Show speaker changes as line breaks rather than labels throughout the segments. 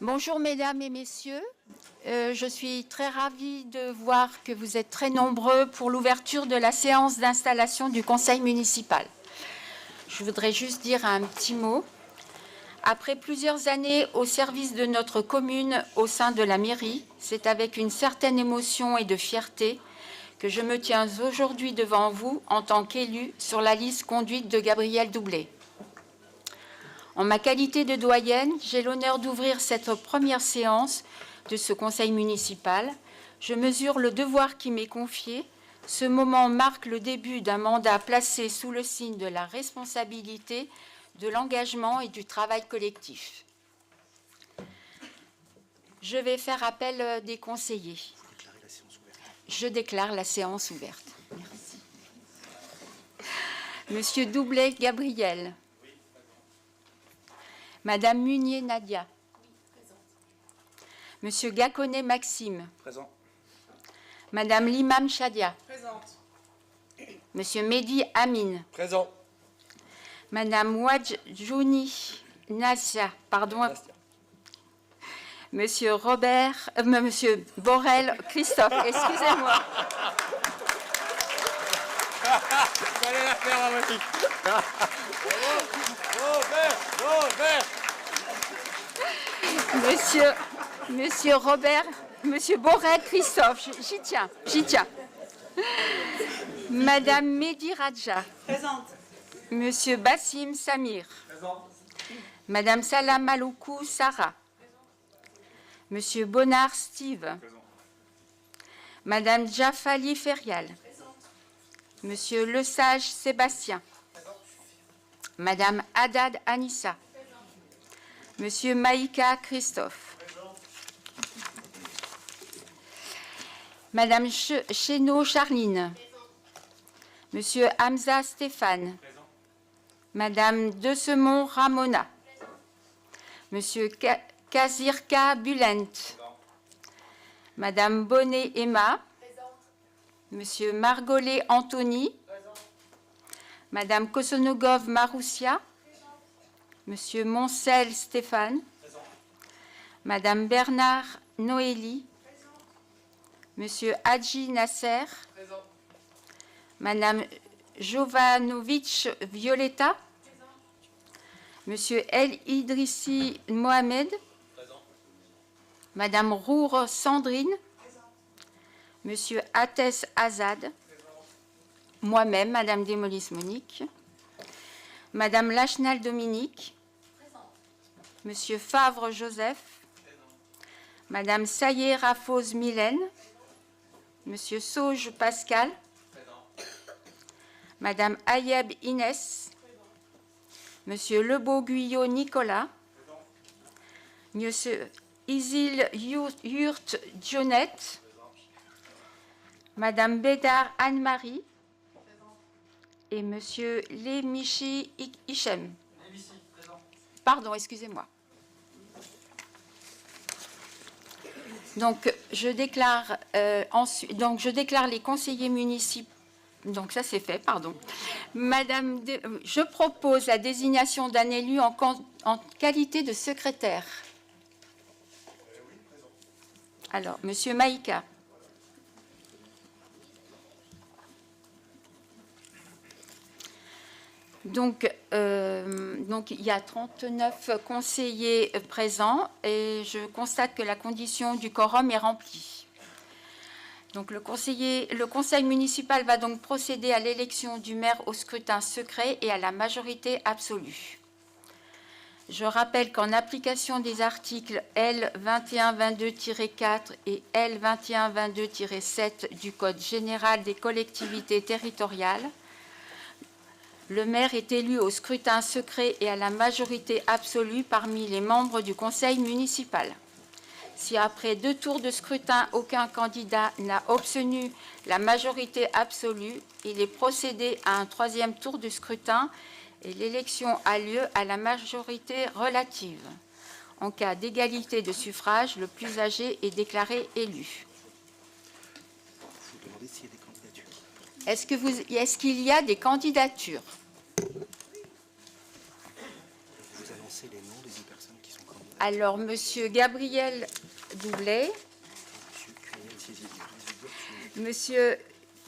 Bonjour mesdames et messieurs, je suis très ravie de voir que vous êtes très nombreux pour l'ouverture de la séance d'installation du conseil municipal. Je voudrais juste dire un petit mot. Après plusieurs années au service de notre commune au sein de la mairie, c'est avec une certaine émotion et de fierté que je me tiens aujourd'hui devant vous en tant qu'élu sur la liste conduite de Gabrielle Doublet. En ma qualité de doyenne, j'ai l'honneur d'ouvrir cette première séance de ce conseil municipal. Je mesure le devoir qui m'est confié. Ce moment marque le début d'un mandat placé sous le signe de la responsabilité, de l'engagement et du travail collectif. Je vais faire appel des conseillers. Je déclare la séance ouverte. Merci. Monsieur Doublet Gabriel. Madame Munier Nadia. Monsieur Gaconnet Maxime.
Présent.
Madame Limam Chadia.
Présente.
Monsieur Mehdi Amin.
Présent.
Madame Wadjouni Nassia. Pardon. Monsieur Monsieur Borel Christophe. Excusez-moi.
Vous allez la faire, Marie. Robert.
Monsieur Borel Christophe. J'y tiens. Madame Mehdi Radja.
Présente.
Monsieur Bassim Samir.
Présent.
Madame Salam Maloukou Sarah. Monsieur Bonnard Steve.
Présent.
Madame Jafali Ferial. Monsieur Lesage Sébastien.
Présent.
Madame Haddad Anissa. Monsieur Maïka Christophe.
Présent.
Madame Chénaud Charline. Monsieur Hamza Stéphane.
Présent.
Madame Desemont Ramona. Monsieur Kazirka Bulent.
Présent.
Madame Bonnet Emma.
Présente.
Monsieur Margollet Anthony.
Présent.
Madame Kosonogov Maroussia. Monsieur Moncel Stéphane.
Présent.
Madame Bernard Noélie. Monsieur Hadji Nasser.
Présent.
Madame Jovanovic Violetta. Monsieur El Idrissi Mohamed.
Présent.
Madame Roure Sandrine. Monsieur Ates Azad. Moi-même, Madame Desmolis Monique. Madame Lachenal Dominique. Monsieur Favre Joseph. Madame Sayer Rafoz Mylène. Monsieur Sauge Pascal.
Présent.
Madame Ayeb Inès. Monsieur Lebeau Guyot Nicolas.
Présent.
Monsieur Isil Yurt Dionette. Madame Bédard Anne-Marie. Et Monsieur Lemichi Hichem.
Présent.
Pardon, excusez-moi. Donc, je déclare les conseillers municipaux. Donc, ça c'est fait, pardon. Je propose la désignation d'un élu en qualité de secrétaire.
Oui, présent.
Alors, Monsieur Maïka. Donc, il y a 39 conseillers présents et je constate que la condition du quorum est remplie. Donc, le conseil municipal va donc procéder à l'élection du maire au scrutin secret et à la majorité absolue. Je rappelle qu'en application des articles L 2122-4 et L 2122-7 du Code général des collectivités territoriales, le maire est élu au scrutin secret et à la majorité absolue parmi les membres du conseil municipal. Si après 2 tours de scrutin, aucun candidat n'a obtenu la majorité absolue, il est procédé à un 3e tour de scrutin et l'élection a lieu à la majorité relative. En cas d'égalité de suffrage, le plus âgé est déclaré élu.
Vous demandez s'il y a des candidatures.
Est-ce qu'il y a des candidatures?
Vous annoncez les noms des 10 personnes qui sont candidates.
Alors, Monsieur Gabriel Doublet, Monsieur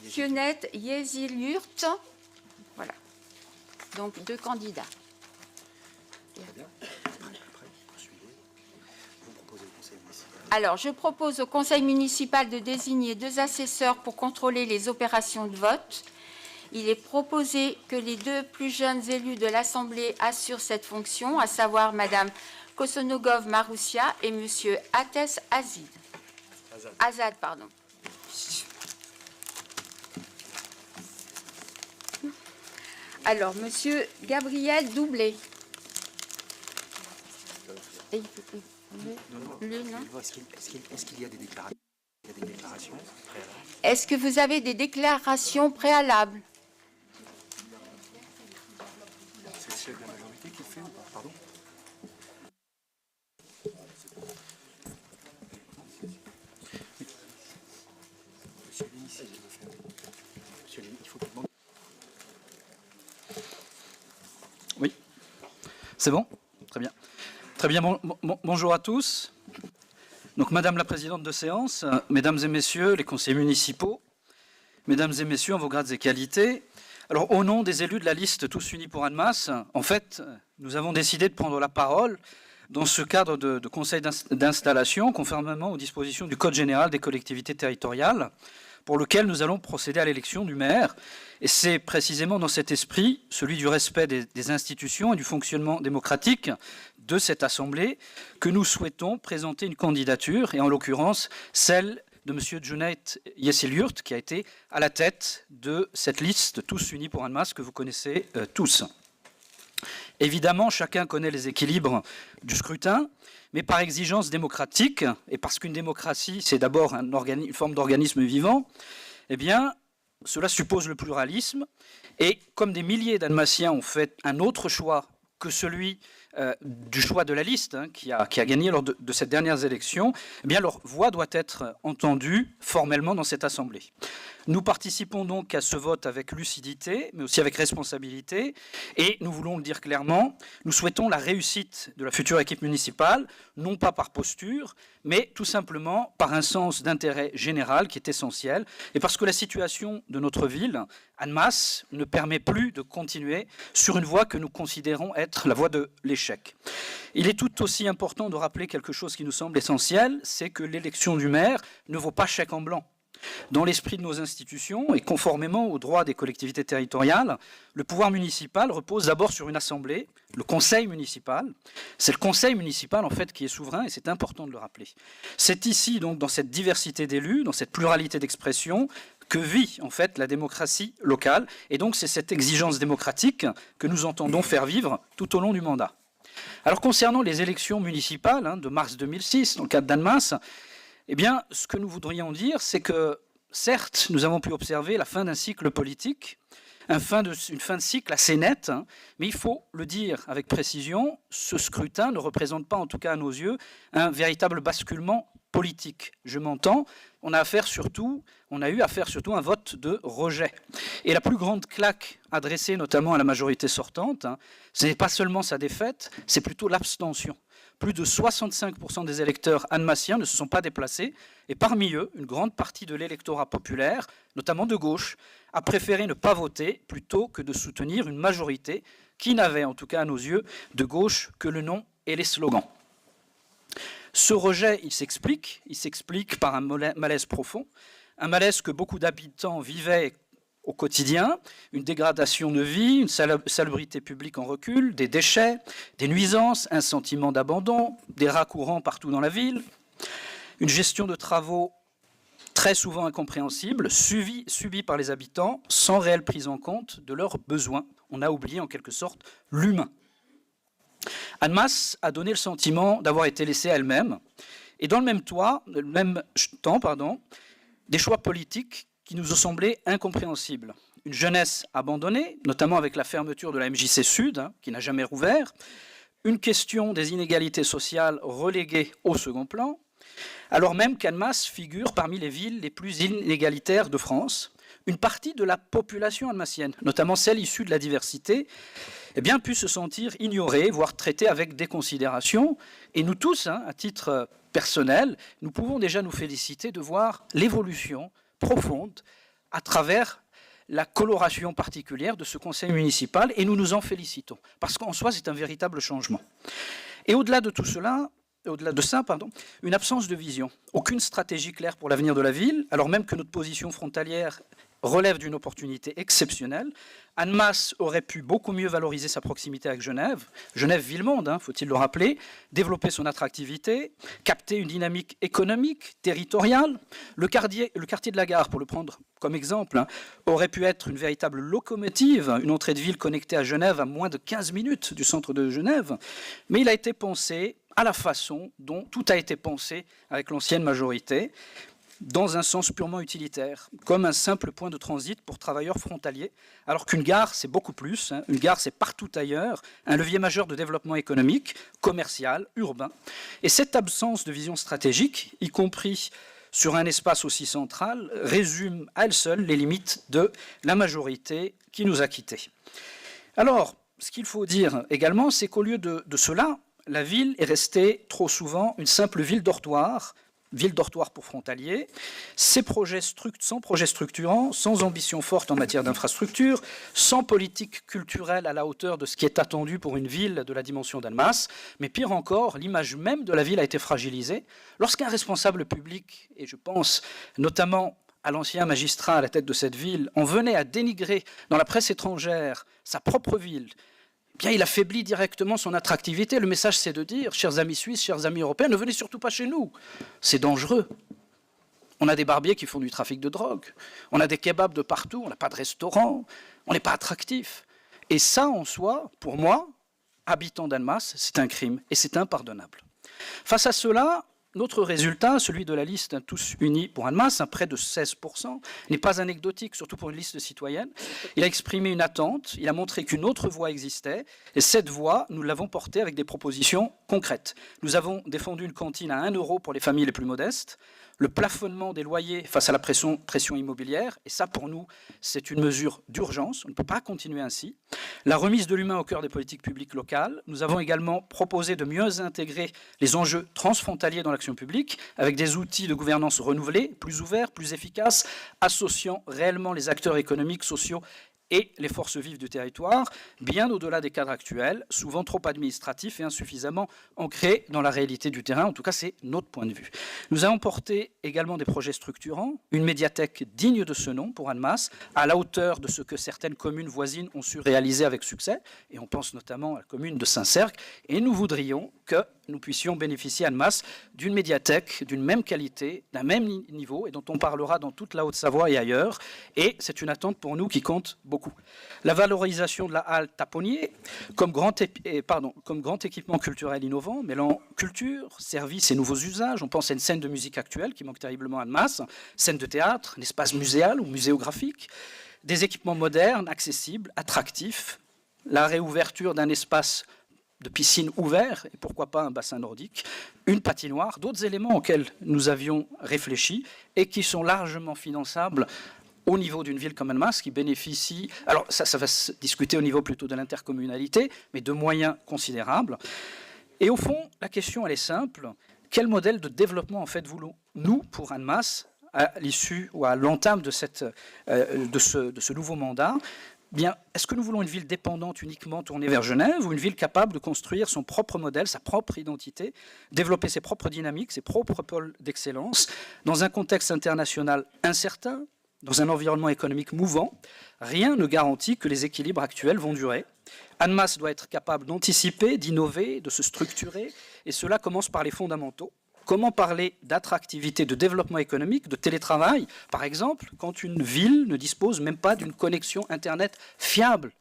Fionnet Yezilurt, voilà. Donc, 2 candidats.
Très bien. Après, poursuivez. Vous proposez au conseil municipal.
Alors, je propose au conseil municipal de désigner 2 assesseurs pour contrôler les opérations de vote. Il est proposé que les 2 plus jeunes élus de l'Assemblée assurent cette fonction, à savoir Madame Kosonogov Maroussia et Monsieur Ates Azad. Pardon. Alors, Monsieur Gabriel Doublet.
Non, non.
Lui, non.
Est-ce qu'il y a des déclarations? Il y a des déclarations préalables.
Est-ce que vous avez des déclarations préalables?
C'est le chef de la majorité qui le fait ou pas? Pardon? Monsieur Lénissi, il le fait. Monsieur Lénissi, il faut qu'il demande.
Oui, c'est bon? Très bien. Très bien, bonjour à tous. Donc, Madame la Présidente de séance, Mesdames et Messieurs les conseillers municipaux, Mesdames et Messieurs en vos grades et qualités, alors au nom des élus de la liste Tous Unis pour Annemasse, en fait, nous avons décidé de prendre la parole dans ce cadre de conseil d'installation, conformément aux dispositions du Code général des collectivités territoriales, pour lequel nous allons procéder à l'élection du maire. Et c'est précisément dans cet esprit, celui du respect des institutions et du fonctionnement démocratique de cette Assemblée, que nous souhaitons présenter une candidature, et en l'occurrence celle de M. Cüneyt Yezilurt, qui a été à la tête de cette liste Tous Unis pour Annemasse que vous connaissez tous. Évidemment, chacun connaît les équilibres du scrutin, mais par exigence démocratique, et parce qu'une démocratie, c'est d'abord une forme d'organisme vivant, eh bien, cela suppose le pluralisme. Et comme des milliers d'Annemassiens ont fait un autre choix que celui du choix de la liste qui a gagné lors de cette dernière élection, eh bien, leur voix doit être entendue formellement dans cette Assemblée. Nous participons donc à ce vote avec lucidité, mais aussi avec responsabilité, et nous voulons le dire clairement, nous souhaitons la réussite de la future équipe municipale, non pas par posture, mais tout simplement par un sens d'intérêt général qui est essentiel, et parce que la situation de notre ville, Annemasse, ne permet plus de continuer sur une voie que nous considérons être la voie de l'échec. Il est tout aussi important de rappeler quelque chose qui nous semble essentiel, c'est que l'élection du maire ne vaut pas chèque en blanc. Dans l'esprit de nos institutions et conformément aux droits des collectivités territoriales, le pouvoir municipal repose d'abord sur une assemblée, le conseil municipal. C'est le conseil municipal en fait qui est souverain et c'est important de le rappeler. C'est ici donc dans cette diversité d'élus, dans cette pluralité d'expression que vit en fait la démocratie locale et donc c'est cette exigence démocratique que nous entendons faire vivre tout au long du mandat. Alors concernant les élections municipales de mars 2006 dans le cadre d'Annemasse, eh bien, ce que nous voudrions dire, c'est que, certes, nous avons pu observer la fin d'un cycle politique, une fin de cycle assez nette, mais il faut le dire avec précision, ce scrutin ne représente pas, en tout cas à nos yeux, un véritable basculement politique. Je m'entends, on a eu affaire surtout à un vote de rejet. Et la plus grande claque adressée notamment à la majorité sortante, ce n'est pas seulement sa défaite, c'est plutôt l'abstention. Plus de 65% des électeurs annemassiens ne se sont pas déplacés, et parmi eux, une grande partie de l'électorat populaire, notamment de gauche, a préféré ne pas voter plutôt que de soutenir une majorité qui n'avait, en tout cas à nos yeux, de gauche que le nom et les slogans. Ce rejet, il s'explique par un malaise profond, un malaise que beaucoup d'habitants vivaient au quotidien, une dégradation de vie, une salubrité publique en recul, des déchets, des nuisances, un sentiment d'abandon, des rats courants partout dans la ville, une gestion de travaux très souvent incompréhensible, subie par les habitants, sans réelle prise en compte de leurs besoins. On a oublié en quelque sorte l'humain. Annemasse a donné le sentiment d'avoir été laissée à elle-même, et dans le même temps, des choix politiques qui nous ont semblé incompréhensibles. Une jeunesse abandonnée, notamment avec la fermeture de la MJC Sud, qui n'a jamais rouvert, une question des inégalités sociales reléguée au second plan, alors même qu'Annemasse figure parmi les villes les plus inégalitaires de France, une partie de la population annemassienne, notamment celle issue de la diversité, eh bien, pu se sentir ignorée, voire traitée avec déconsidération. Et nous tous, à titre personnel, nous pouvons déjà nous féliciter de voir l'évolution profonde à travers la coloration particulière de ce conseil municipal, et nous nous en félicitons, parce qu'en soi, c'est un véritable changement. Et au-delà de tout cela, une absence de vision, aucune stratégie claire pour l'avenir de la ville, alors même que notre position frontalière relève d'une opportunité exceptionnelle. Annemasse aurait pu beaucoup mieux valoriser sa proximité avec Genève, Genève-Ville-Monde, faut-il le rappeler, développer son attractivité, capter une dynamique économique, territoriale. Le quartier de la Gare, pour le prendre comme exemple, aurait pu être une véritable locomotive, une entrée de ville connectée à Genève à moins de 15 minutes du centre de Genève, mais il a été pensé à la façon dont tout a été pensé avec l'ancienne majorité, dans un sens purement utilitaire, comme un simple point de transit pour travailleurs frontaliers, alors qu'une gare, c'est beaucoup plus. Une gare, c'est partout ailleurs, un levier majeur de développement économique, commercial, urbain. Et cette absence de vision stratégique, y compris sur un espace aussi central, résume à elle seule les limites de la majorité qui nous a quittés. Alors, ce qu'il faut dire également, c'est qu'au lieu de cela, la ville est restée trop souvent une simple ville dortoir pour frontaliers, sans projet structurant, sans ambition forte en matière d'infrastructure, sans politique culturelle à la hauteur de ce qui est attendu pour une ville de la dimension d'Annemasse, mais pire encore, l'image même de la ville a été fragilisée lorsqu'un responsable public, et je pense notamment à l'ancien magistrat à la tête de cette ville, en venait à dénigrer dans la presse étrangère sa propre ville, bien, il affaiblit directement son attractivité. Le message, c'est de dire, chers amis suisses, chers amis européens, ne venez surtout pas chez nous. C'est dangereux. On a des barbiers qui font du trafic de drogue. On a des kebabs de partout. On n'a pas de restaurant. On n'est pas attractif. Et ça, en soi, pour moi, habitant d'Annemasse, c'est un crime et c'est impardonnable. Face à cela, notre résultat, celui de la liste Tous Unis pour Annemasse, près de 16%, n'est pas anecdotique, surtout pour une liste citoyenne. Il a exprimé une attente, il a montré qu'une autre voie existait, et cette voie, nous l'avons portée avec des propositions concrètes. Nous avons défendu une cantine à 1 € pour les familles les plus modestes, le plafonnement des loyers face à la pression immobilière, et ça pour nous c'est une mesure d'urgence, on ne peut pas continuer ainsi. La remise de l'humain au cœur des politiques publiques locales. Nous avons également proposé de mieux intégrer les enjeux transfrontaliers dans l'action publique, avec des outils de gouvernance renouvelés, plus ouverts, plus efficaces, associant réellement les acteurs économiques, sociaux et les forces vives du territoire, bien au-delà des cadres actuels, souvent trop administratifs et insuffisamment ancrés dans la réalité du terrain. En tout cas, c'est notre point de vue. Nous avons porté également des projets structurants, une médiathèque digne de ce nom pour Annemasse, à la hauteur de ce que certaines communes voisines ont su réaliser avec succès, et on pense notamment à la commune de Saint-Cergue, et nous voudrions que nous puissions bénéficier à Annemasse d'une médiathèque d'une même qualité, d'un même niveau, et dont on parlera dans toute la Haute-Savoie et ailleurs, et c'est une attente pour nous qui compte beaucoup. La valorisation de la halle Taponnier comme grand équipement culturel innovant, mêlant culture, services et nouveaux usages. On pense à une scène de musique actuelle qui manque terriblement à Annemasse, scène de théâtre, un espace muséal ou muséographique, des équipements modernes, accessibles, attractifs, la réouverture d'un espace de piscine ouvert, et pourquoi pas un bassin nordique, une patinoire, d'autres éléments auxquels nous avions réfléchi et qui sont largement finançables au niveau d'une ville comme Annemasse qui bénéficie, alors ça va se discuter au niveau plutôt de l'intercommunalité, mais de moyens considérables. Et au fond, la question elle est simple, quel modèle de développement en fait voulons-nous pour Annemasse à l'issue ou à l'entame de ce nouveau mandat? Bien, est-ce que nous voulons une ville dépendante uniquement tournée vers Genève ou une ville capable de construire son propre modèle, sa propre identité, développer ses propres dynamiques, ses propres pôles d'excellence dans un contexte international incertain, dans un environnement économique mouvant? Rien ne garantit que les équilibres actuels vont durer. Annemasse doit être capable d'anticiper, d'innover, de se structurer, et cela commence par les fondamentaux. Comment parler d'attractivité, de développement économique, de télétravail, par exemple, quand une ville ne dispose même pas d'une connexion Internet fiable?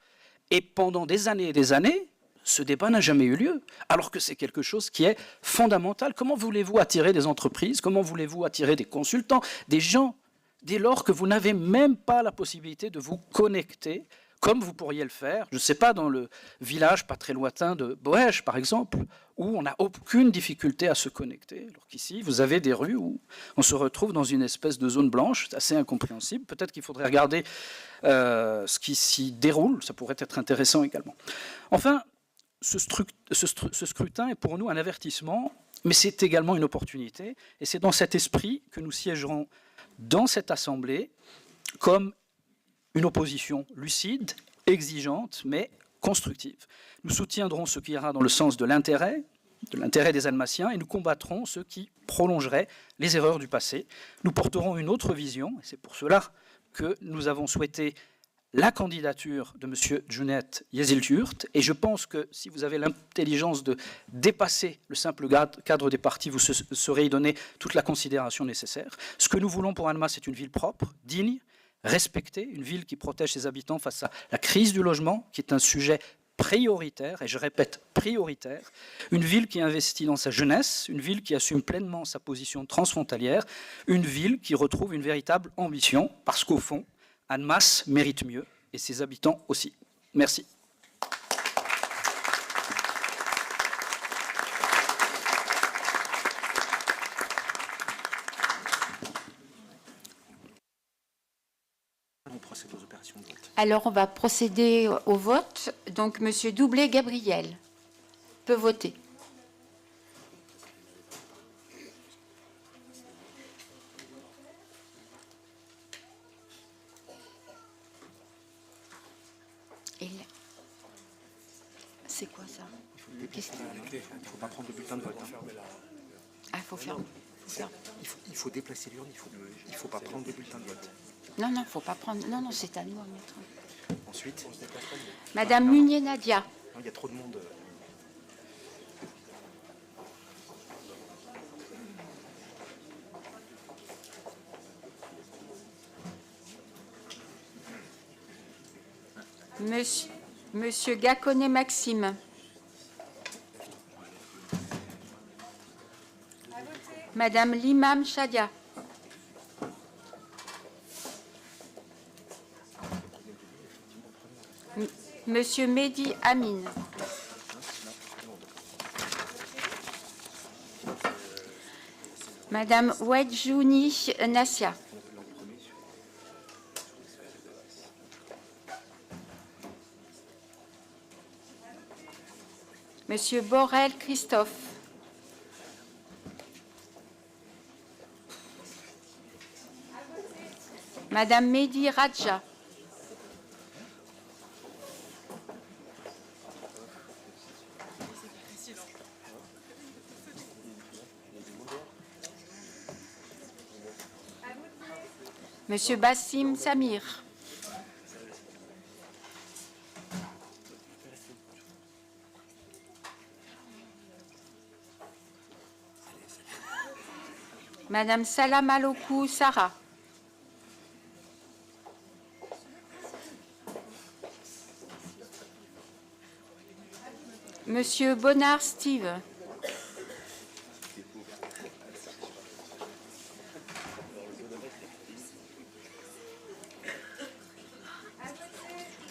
Et pendant des années et des années, ce débat n'a jamais eu lieu, alors que c'est quelque chose qui est fondamental. Comment voulez-vous attirer des entreprises? Comment voulez-vous attirer des consultants, des gens, dès lors que vous n'avez même pas la possibilité de vous connecter comme vous pourriez le faire, je ne sais pas, dans le village pas très lointain de Boège, par exemple, où on n'a aucune difficulté à se connecter. Alors qu'ici, vous avez des rues où on se retrouve dans une espèce de zone blanche, c'est assez incompréhensible. Peut-être qu'il faudrait regarder ce qui s'y déroule, ça pourrait être intéressant également. Enfin, ce scrutin est pour nous un avertissement, mais c'est également une opportunité, et c'est dans cet esprit que nous siégerons dans cette Assemblée comme une opposition lucide, exigeante, mais constructive. Nous soutiendrons ce qui ira dans le sens de l'intérêt des Almaciens, et nous combattrons ceux qui prolongeraient les erreurs du passé. Nous porterons une autre vision, et c'est pour cela que nous avons souhaité la candidature de M. Cüneyt Yeziltürk, et je pense que si vous avez l'intelligence de dépasser le simple cadre des partis, vous saurez y donner toute la considération nécessaire. Ce que nous voulons pour Annemasse, c'est une ville propre, digne, respectée, une ville qui protège ses habitants face à la crise du logement, qui est un sujet prioritaire, et je répète prioritaire, une ville qui investit dans sa jeunesse, une ville qui assume pleinement sa position transfrontalière, une ville qui retrouve une véritable ambition, parce qu'au fond, Annemasse mérite mieux, et ses habitants aussi. Merci.
On procède aux opérations de vote.
Alors, on va procéder au vote. Donc, M. Doublé-Gabriel peut voter. Et là, c'est quoi ça? Qu'est-ce que-
Il ne faut pas prendre le bulletin de vote.
Ah, il faut faire.
Il faut déplacer l'urne, il ne faut pas prendre le bulletin de vote.
Non, non, il ne faut pas prendre. Non, non, c'est à nous à mettre.
Ensuite,
Madame Munier Nadia.
non, il y a trop de monde.
Monsieur Gaconnet Maxime. Madame Limam Chadia. Monsieur Mehdi Amin. Madame Wedjouni Nassia. Monsieur Borel Christophe. Madame Mehdi Radja. Monsieur Bassim Samir. Madame Salam Alokou Sarah. Monsieur Bonnard Steve.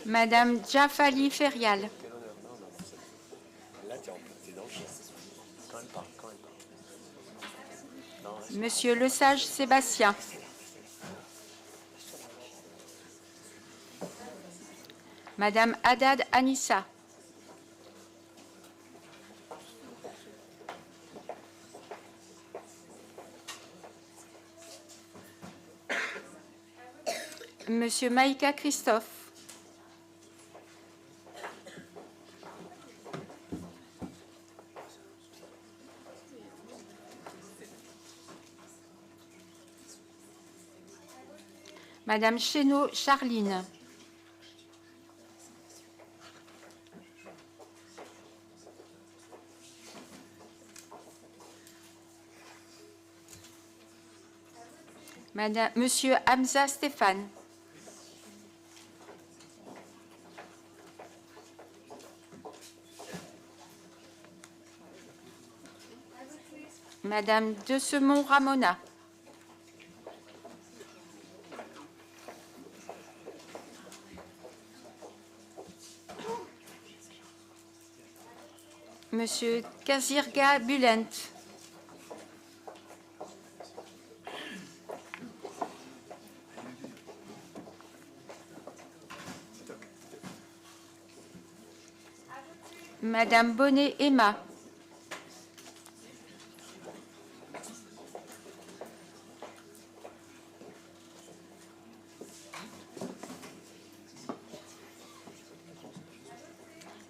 Madame Jafali Ferial. Monsieur Lesage Sébastien. Madame Haddad Anissa. Monsieur Maïka Christophe. Madame Chénaud Charline. Monsieur Hamza Stéphane. Madame De Semont Ramona. Monsieur Kazirga Bulent. Madame Bonnet Emma.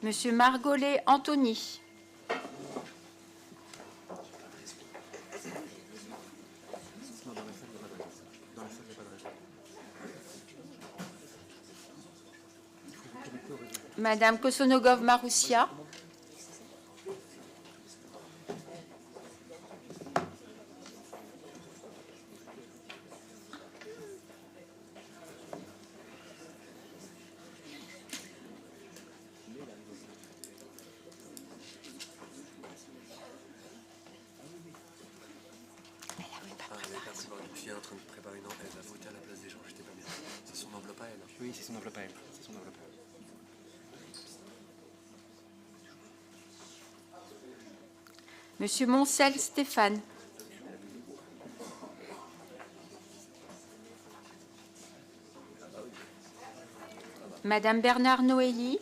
Monsieur Margollet Anthony. Madame Kosonogov Maroussia.
Je suis en train de préparer une enveloppe. Elle va voter à la place des gens. J'étais pas bien. C'est son enveloppe à elle. Oui, c'est son enveloppe à elle. C'est son enveloppe à elle.
Monsieur Moncel Stéphane. Madame Bernard Noélie.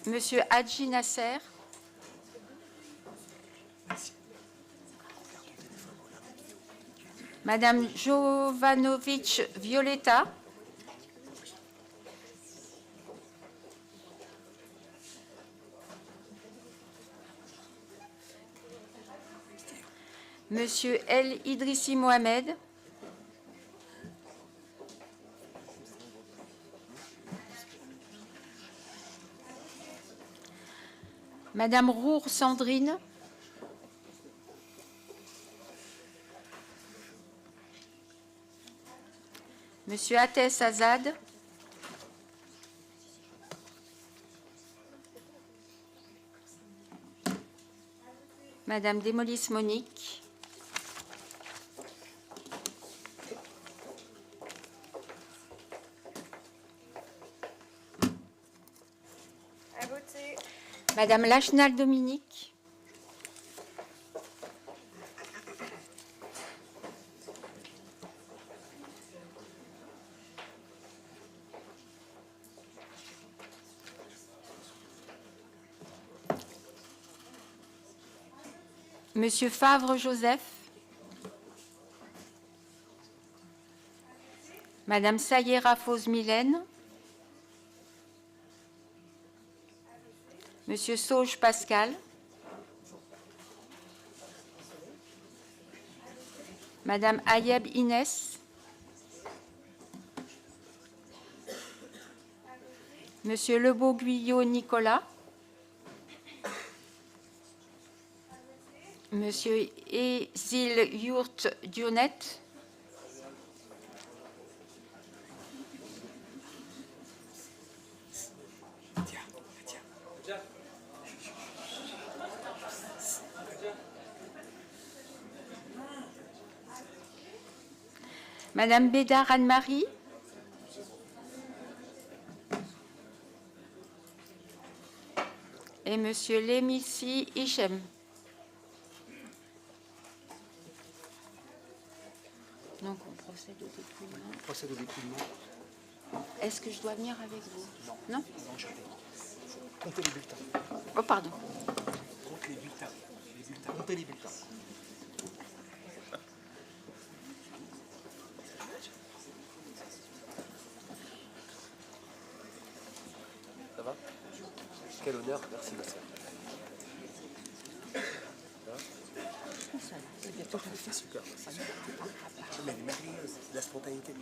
Monsieur Hadji Nasser. Madame Jovanovic Violetta. Monsieur El Idrissi Mohamed. Madame Roure Sandrine. Monsieur Athès Azad. Madame Desmolis Monique.
À voter.
Madame Lachenal Dominique. Monsieur Favre Joseph. Madame Sayera Fauze Mylène. Monsieur Sauge Pascal. Madame Ayeb Inès. Monsieur Lebeau-Guyot Nicolas. Monsieur Ezil Yourt Dionet. Madame Bédard Anne-Marie. Et Monsieur Lemissi Hichem. Donc on procède au dépouillement.
On procède au dépouillement.
Est-ce que je dois venir avec vous? Non.
Non, je vais. Comptez les bulletins.
Oh, pardon.
Comptez les bulletins. Comptez les bulletins. Ça va? Quel honneur, merci ma soeur. C'est super. Mais elle est merveilleuse, la spontanéité.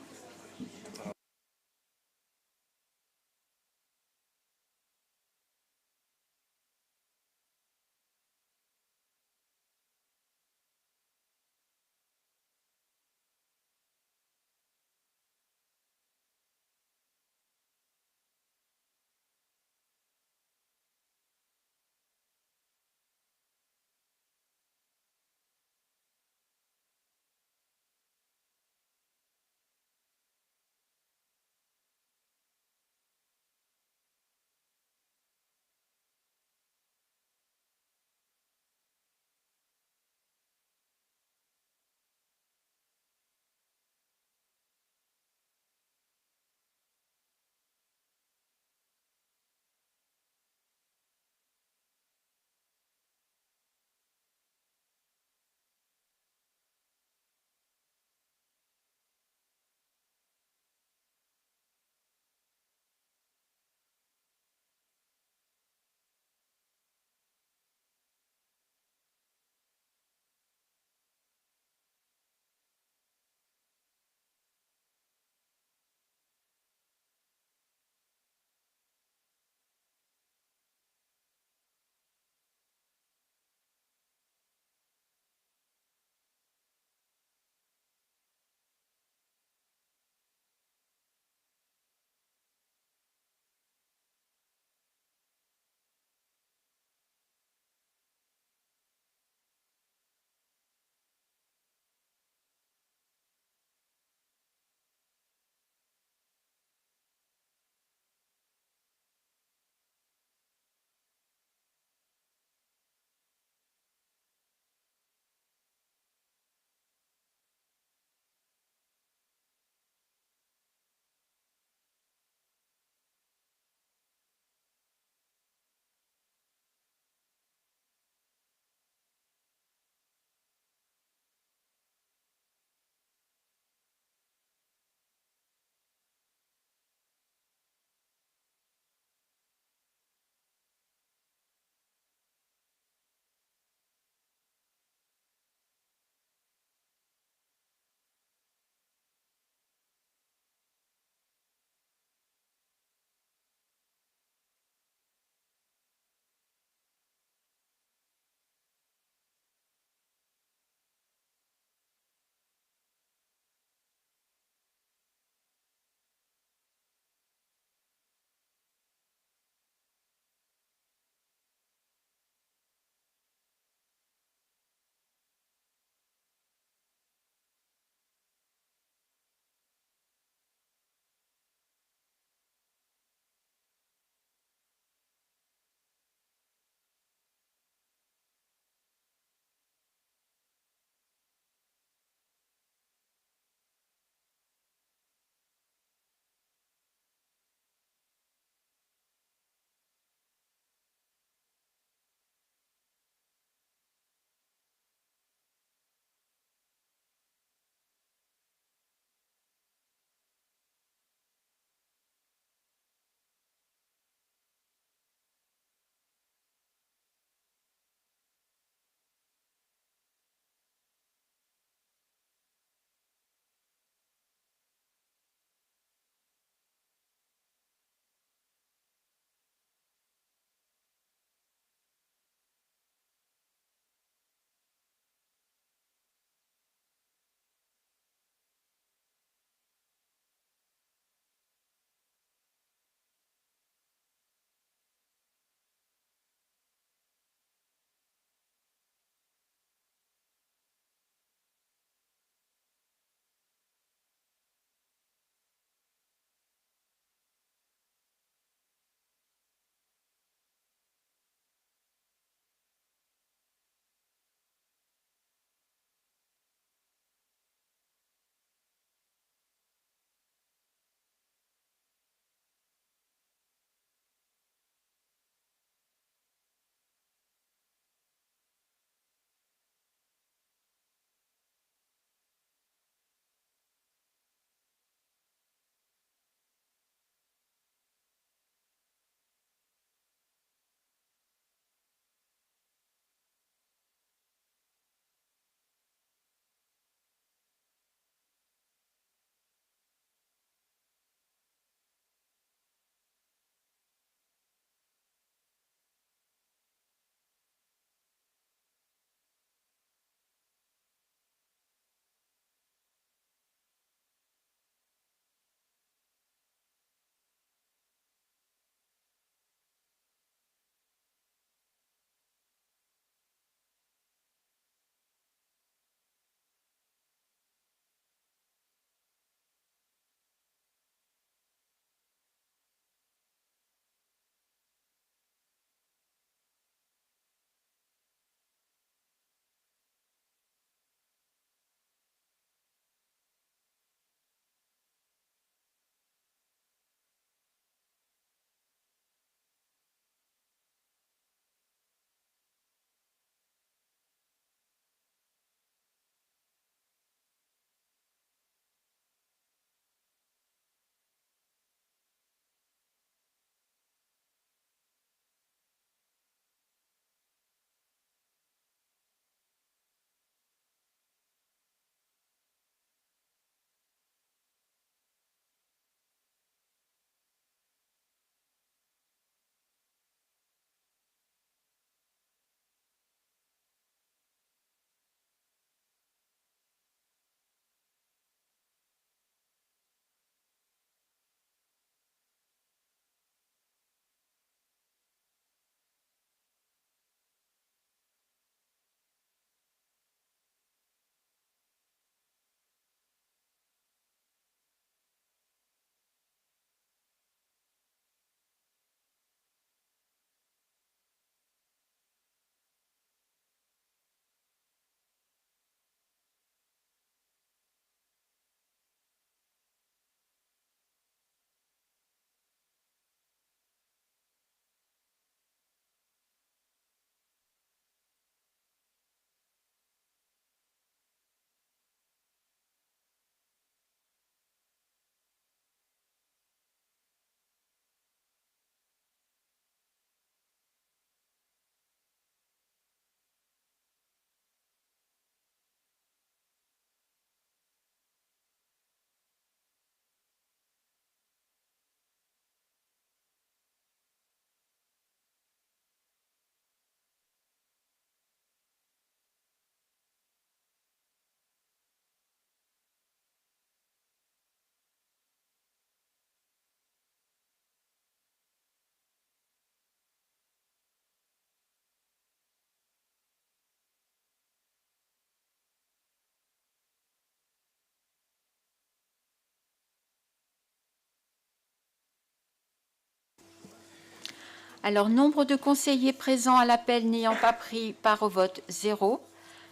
Alors, nombre de conseillers présents à l'appel n'ayant pas pris part au vote, 0.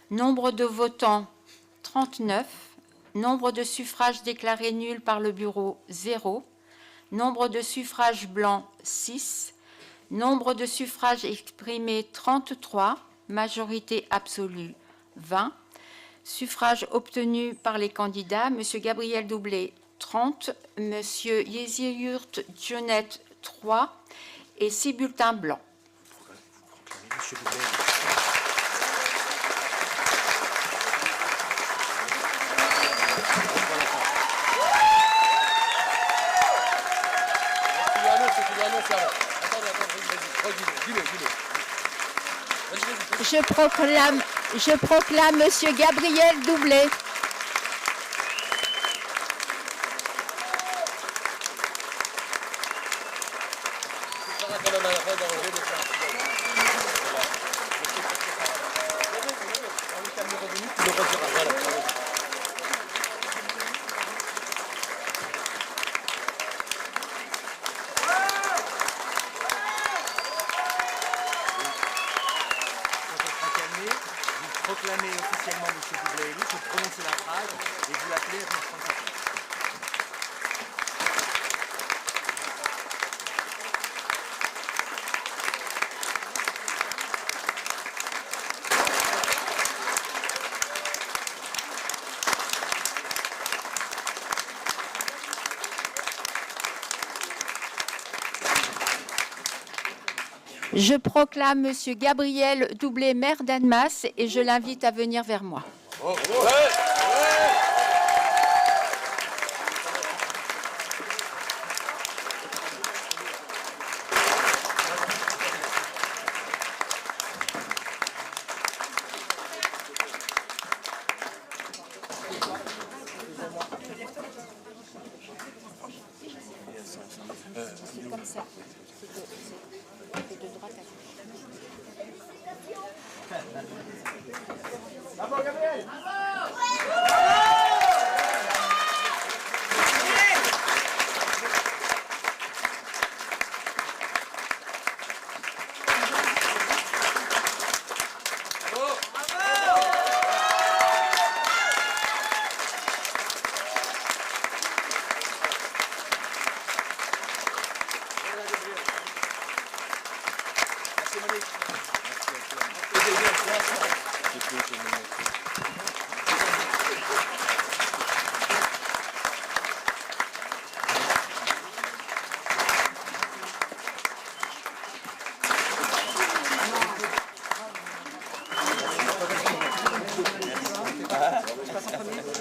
Nombre de votants, 39. Nombre de suffrages déclarés nuls par le bureau, 0. Nombre de suffrages blancs, 6. Nombre de suffrages exprimés, 33. Majorité absolue, 20. Suffrages obtenus par les candidats, M. Gabriel Doublé, 30. M. Yeziyurt Dionet, 3. Et 6 bulletins blancs.
Monsieur Doublé.
Je proclame M. Gabriel Doublé.
Proclamez officiellement M. Doublé élu, vous prononcez la phrase et vous l'appelez à votre consentement.
Je proclame M. Gabriel Doublé maire d'Annemasse et je l'invite à venir vers moi. C'est comme ça. C'est de droite à gauche.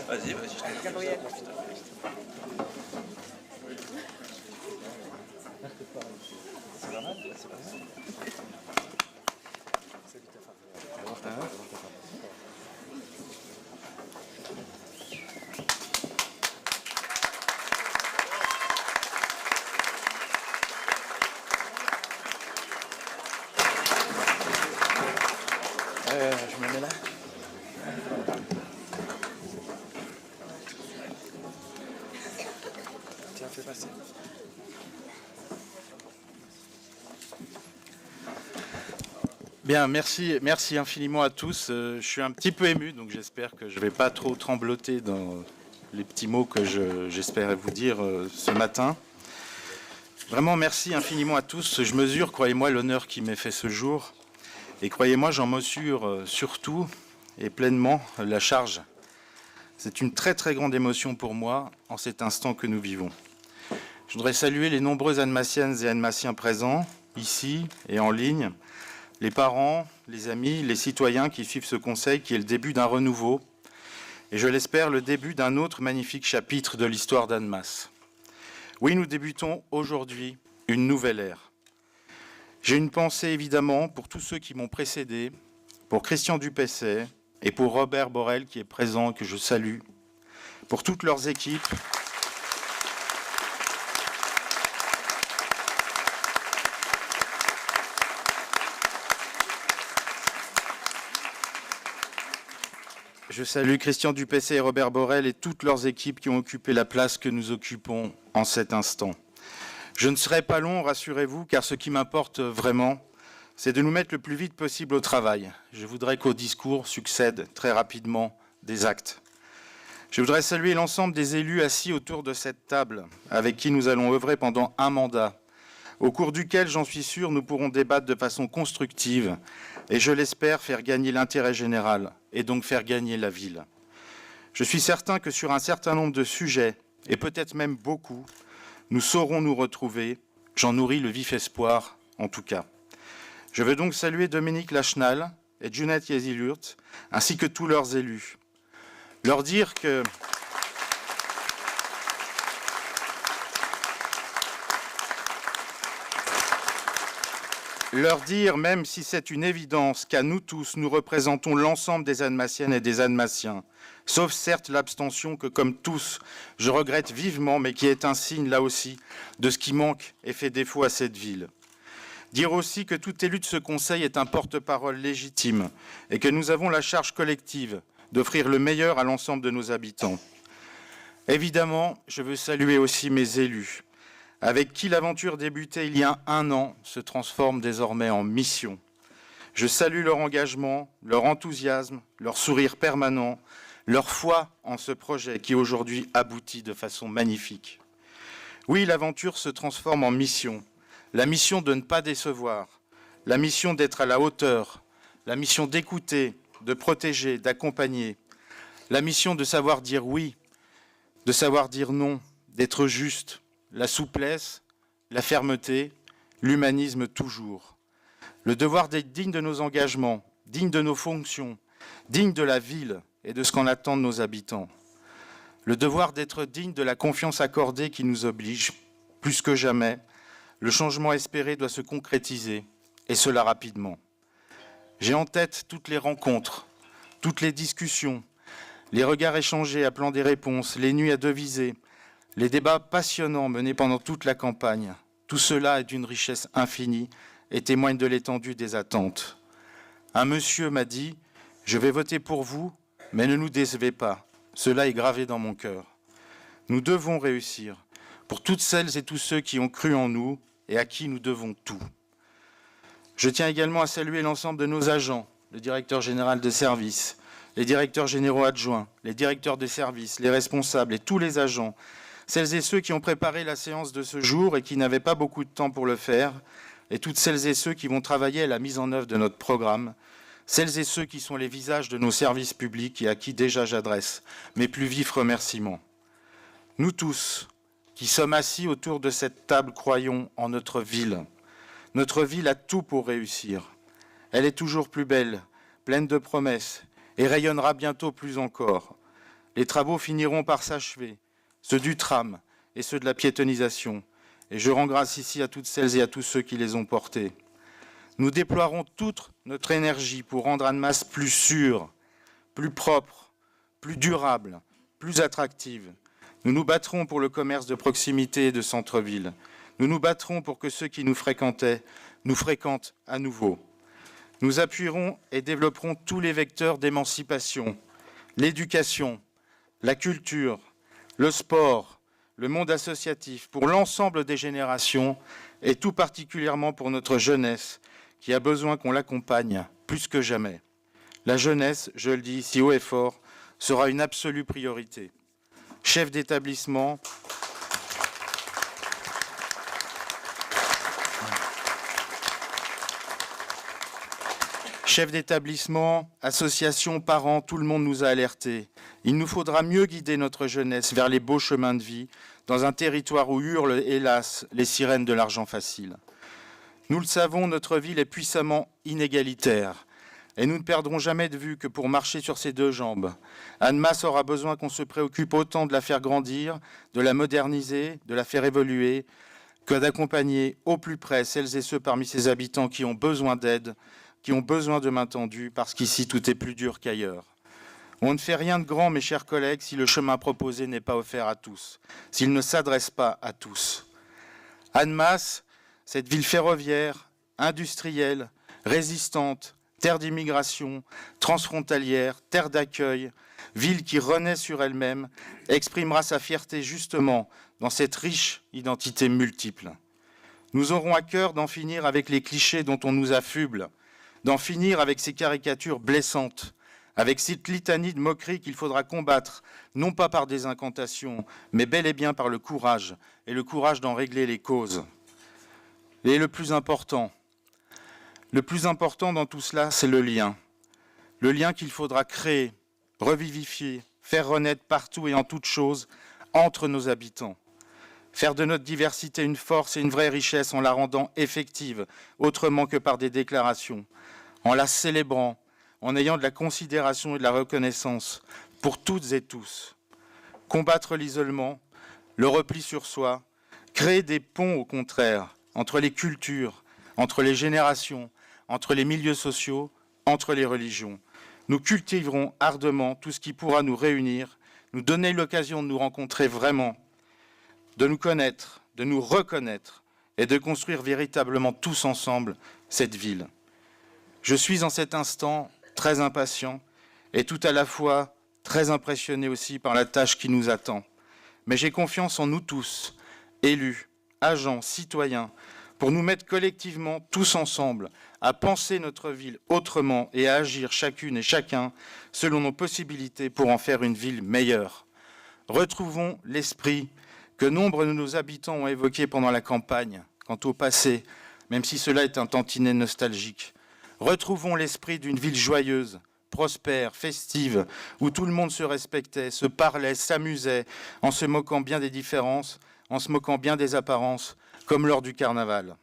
Vas-y, Gabriel.
Je me mets là. Tiens, fais passer.
Bien, merci infiniment à tous. Je suis un petit peu ému, donc j'espère que je ne vais pas trop trembloter dans les petits mots que j'espérais vous dire ce matin. Vraiment, merci infiniment à tous. Je mesure, croyez-moi, l'honneur qui m'est fait ce jour. Et croyez-moi, j'en mesure surtout et pleinement la charge. C'est une très très grande émotion pour moi en cet instant que nous vivons. Je voudrais saluer les nombreux Annemassiennes et Annemassiens présents, ici et en ligne, les parents, les amis, les citoyens qui suivent ce conseil qui est le début d'un renouveau et je l'espère le début d'un autre magnifique chapitre de l'histoire d'Annemasse. Oui, nous débutons aujourd'hui une nouvelle ère. J'ai une pensée évidemment pour tous ceux qui m'ont précédé, pour Christian Dupessay et pour Robert Borrell qui est présent, que je salue, pour toutes leurs équipes. Je salue Christian Dupessay et Robert Borrell et toutes leurs équipes qui ont occupé la place que nous occupons en cet instant. Je ne serai pas long, rassurez-vous, car ce qui m'importe vraiment, c'est de nous mettre le plus vite possible au travail. Je voudrais qu'au discours succèdent très rapidement des actes. Je voudrais saluer l'ensemble des élus assis autour de cette table, avec qui nous allons œuvrer pendant un mandat, au cours duquel, j'en suis sûr, nous pourrons débattre de façon constructive et, je l'espère, faire gagner l'intérêt général et donc faire gagner la ville. Je suis certain que sur un certain nombre de sujets, et peut-être même beaucoup, nous saurons nous retrouver. J'en nourris le vif espoir, en tout cas. Je veux donc saluer Dominique Lachenal et Junet Yezilurt, ainsi que tous leurs élus. Leur dire que... Leur dire, même si c'est une évidence, qu'à nous tous, nous représentons l'ensemble des Annemassiennes et des Annemassiens, sauf certes l'abstention que, comme tous, je regrette vivement, mais qui est un signe, là aussi, de ce qui manque et fait défaut à cette ville. Dire aussi que tout élu de ce Conseil est un porte-parole légitime et que nous avons la charge collective d'offrir le meilleur à l'ensemble de nos habitants. Évidemment, je veux saluer aussi mes élus, avec qui l'aventure débutée il y a un an se transforme désormais en mission. Je salue leur engagement, leur enthousiasme, leur sourire permanent, leur foi en ce projet qui aujourd'hui aboutit de façon magnifique. Oui, l'aventure se transforme en mission. La mission de ne pas décevoir, la mission d'être à la hauteur, la mission d'écouter, de protéger, d'accompagner, la mission de savoir dire oui, de savoir dire non, d'être juste, la souplesse, la fermeté, l'humanisme toujours. Le devoir d'être digne de nos engagements, digne de nos fonctions, digne de la ville et de ce qu'en attendent nos habitants. Le devoir d'être digne de la confiance accordée qui nous oblige. Plus que jamais, le changement espéré doit se concrétiser, et cela rapidement. J'ai en tête toutes les rencontres, toutes les discussions, les regards échangés appelant des réponses, les nuits à deviser, les débats passionnants menés pendant toute la campagne. Tout cela est d'une richesse infinie et témoigne de l'étendue des attentes. Un monsieur m'a dit « Je vais voter pour vous, mais ne nous décevez pas. Cela est gravé dans mon cœur. » Nous devons réussir pour toutes celles et tous ceux qui ont cru en nous et à qui nous devons tout. Je tiens également à saluer l'ensemble de nos agents, le directeur général de service, les directeurs généraux adjoints, les directeurs de service, les responsables et tous les agents, celles et ceux qui ont préparé la séance de ce jour et qui n'avaient pas beaucoup de temps pour le faire, et toutes celles et ceux qui vont travailler à la mise en œuvre de notre programme, celles et ceux qui sont les visages de nos services publics et à qui déjà j'adresse mes plus vifs remerciements. Nous tous, qui sommes assis autour de cette table, croyons en notre ville. Notre ville a tout pour réussir. Elle est toujours plus belle, pleine de promesses, et rayonnera bientôt plus encore. Les travaux finiront par s'achever, ceux du tram et ceux de la piétonnisation, et je rends grâce ici à toutes celles et à tous ceux qui les ont portés. Nous déploierons toute notre énergie pour rendre Annemasse plus sûre, plus propre, plus durable, plus attractive. Nous nous battrons pour le commerce de proximité et de centre-ville. Nous nous battrons pour que ceux qui nous fréquentaient nous fréquentent à nouveau. Nous appuierons et développerons tous les vecteurs d'émancipation, l'éducation, la culture, le sport, le monde associatif, pour l'ensemble des générations et tout particulièrement pour notre jeunesse qui a besoin qu'on l'accompagne plus que jamais. La jeunesse, je le dis ici haut et fort, sera une absolue priorité. Chef d'établissement, associations, parents, tout le monde nous a alertés. Il nous faudra mieux guider notre jeunesse vers les beaux chemins de vie, dans un territoire où hurlent, hélas, les sirènes de l'argent facile. Nous le savons, notre ville est puissamment inégalitaire. Et nous ne perdrons jamais de vue que pour marcher sur ses deux jambes, Annemasse aura besoin qu'on se préoccupe autant de la faire grandir, de la moderniser, de la faire évoluer, que d'accompagner au plus près celles et ceux parmi ses habitants qui ont besoin d'aide, qui ont besoin de main tendue, parce qu'ici tout est plus dur qu'ailleurs. On ne fait rien de grand, mes chers collègues, si le chemin proposé n'est pas offert à tous, s'il ne s'adresse pas à tous. Annemasse, cette ville ferroviaire, industrielle, résistante, terre d'immigration, transfrontalière, terre d'accueil, ville qui renaît sur elle-même, exprimera sa fierté justement dans cette riche identité multiple. Nous aurons à cœur d'en finir avec les clichés dont on nous affuble, d'en finir avec ces caricatures blessantes, avec cette litanie de moqueries qu'il faudra combattre, non pas par des incantations, mais bel et bien par le courage, et le courage d'en régler les causes. Et le plus important dans tout cela, c'est le lien. Le lien qu'il faudra créer, revivifier, faire renaître partout et en toutes choses entre nos habitants. Faire de notre diversité une force et une vraie richesse en la rendant effective, autrement que par des déclarations, en la célébrant, en ayant de la considération et de la reconnaissance pour toutes et tous. Combattre l'isolement, le repli sur soi, créer des ponts au contraire, entre les cultures, entre les générations, entre les milieux sociaux, entre les religions. Nous cultiverons ardemment tout ce qui pourra nous réunir, nous donner l'occasion de nous rencontrer vraiment, de nous connaître, de nous reconnaître et de construire véritablement tous ensemble cette ville. Je suis en cet instant très impatient et tout à la fois très impressionné aussi par la tâche qui nous attend. Mais j'ai confiance en nous tous, élus, agents, citoyens, pour nous mettre collectivement, tous ensemble, à penser notre ville autrement et à agir chacune et chacun selon nos possibilités pour en faire une ville meilleure. Retrouvons l'esprit que nombre de nos habitants ont évoqué pendant la campagne, quant au passé, même si cela est un tantinet nostalgique. Retrouvons l'esprit d'une ville joyeuse, prospère, festive, où tout le monde se respectait, se parlait, s'amusait, en se moquant bien des différences, en se moquant bien des apparences, comme lors du carnaval.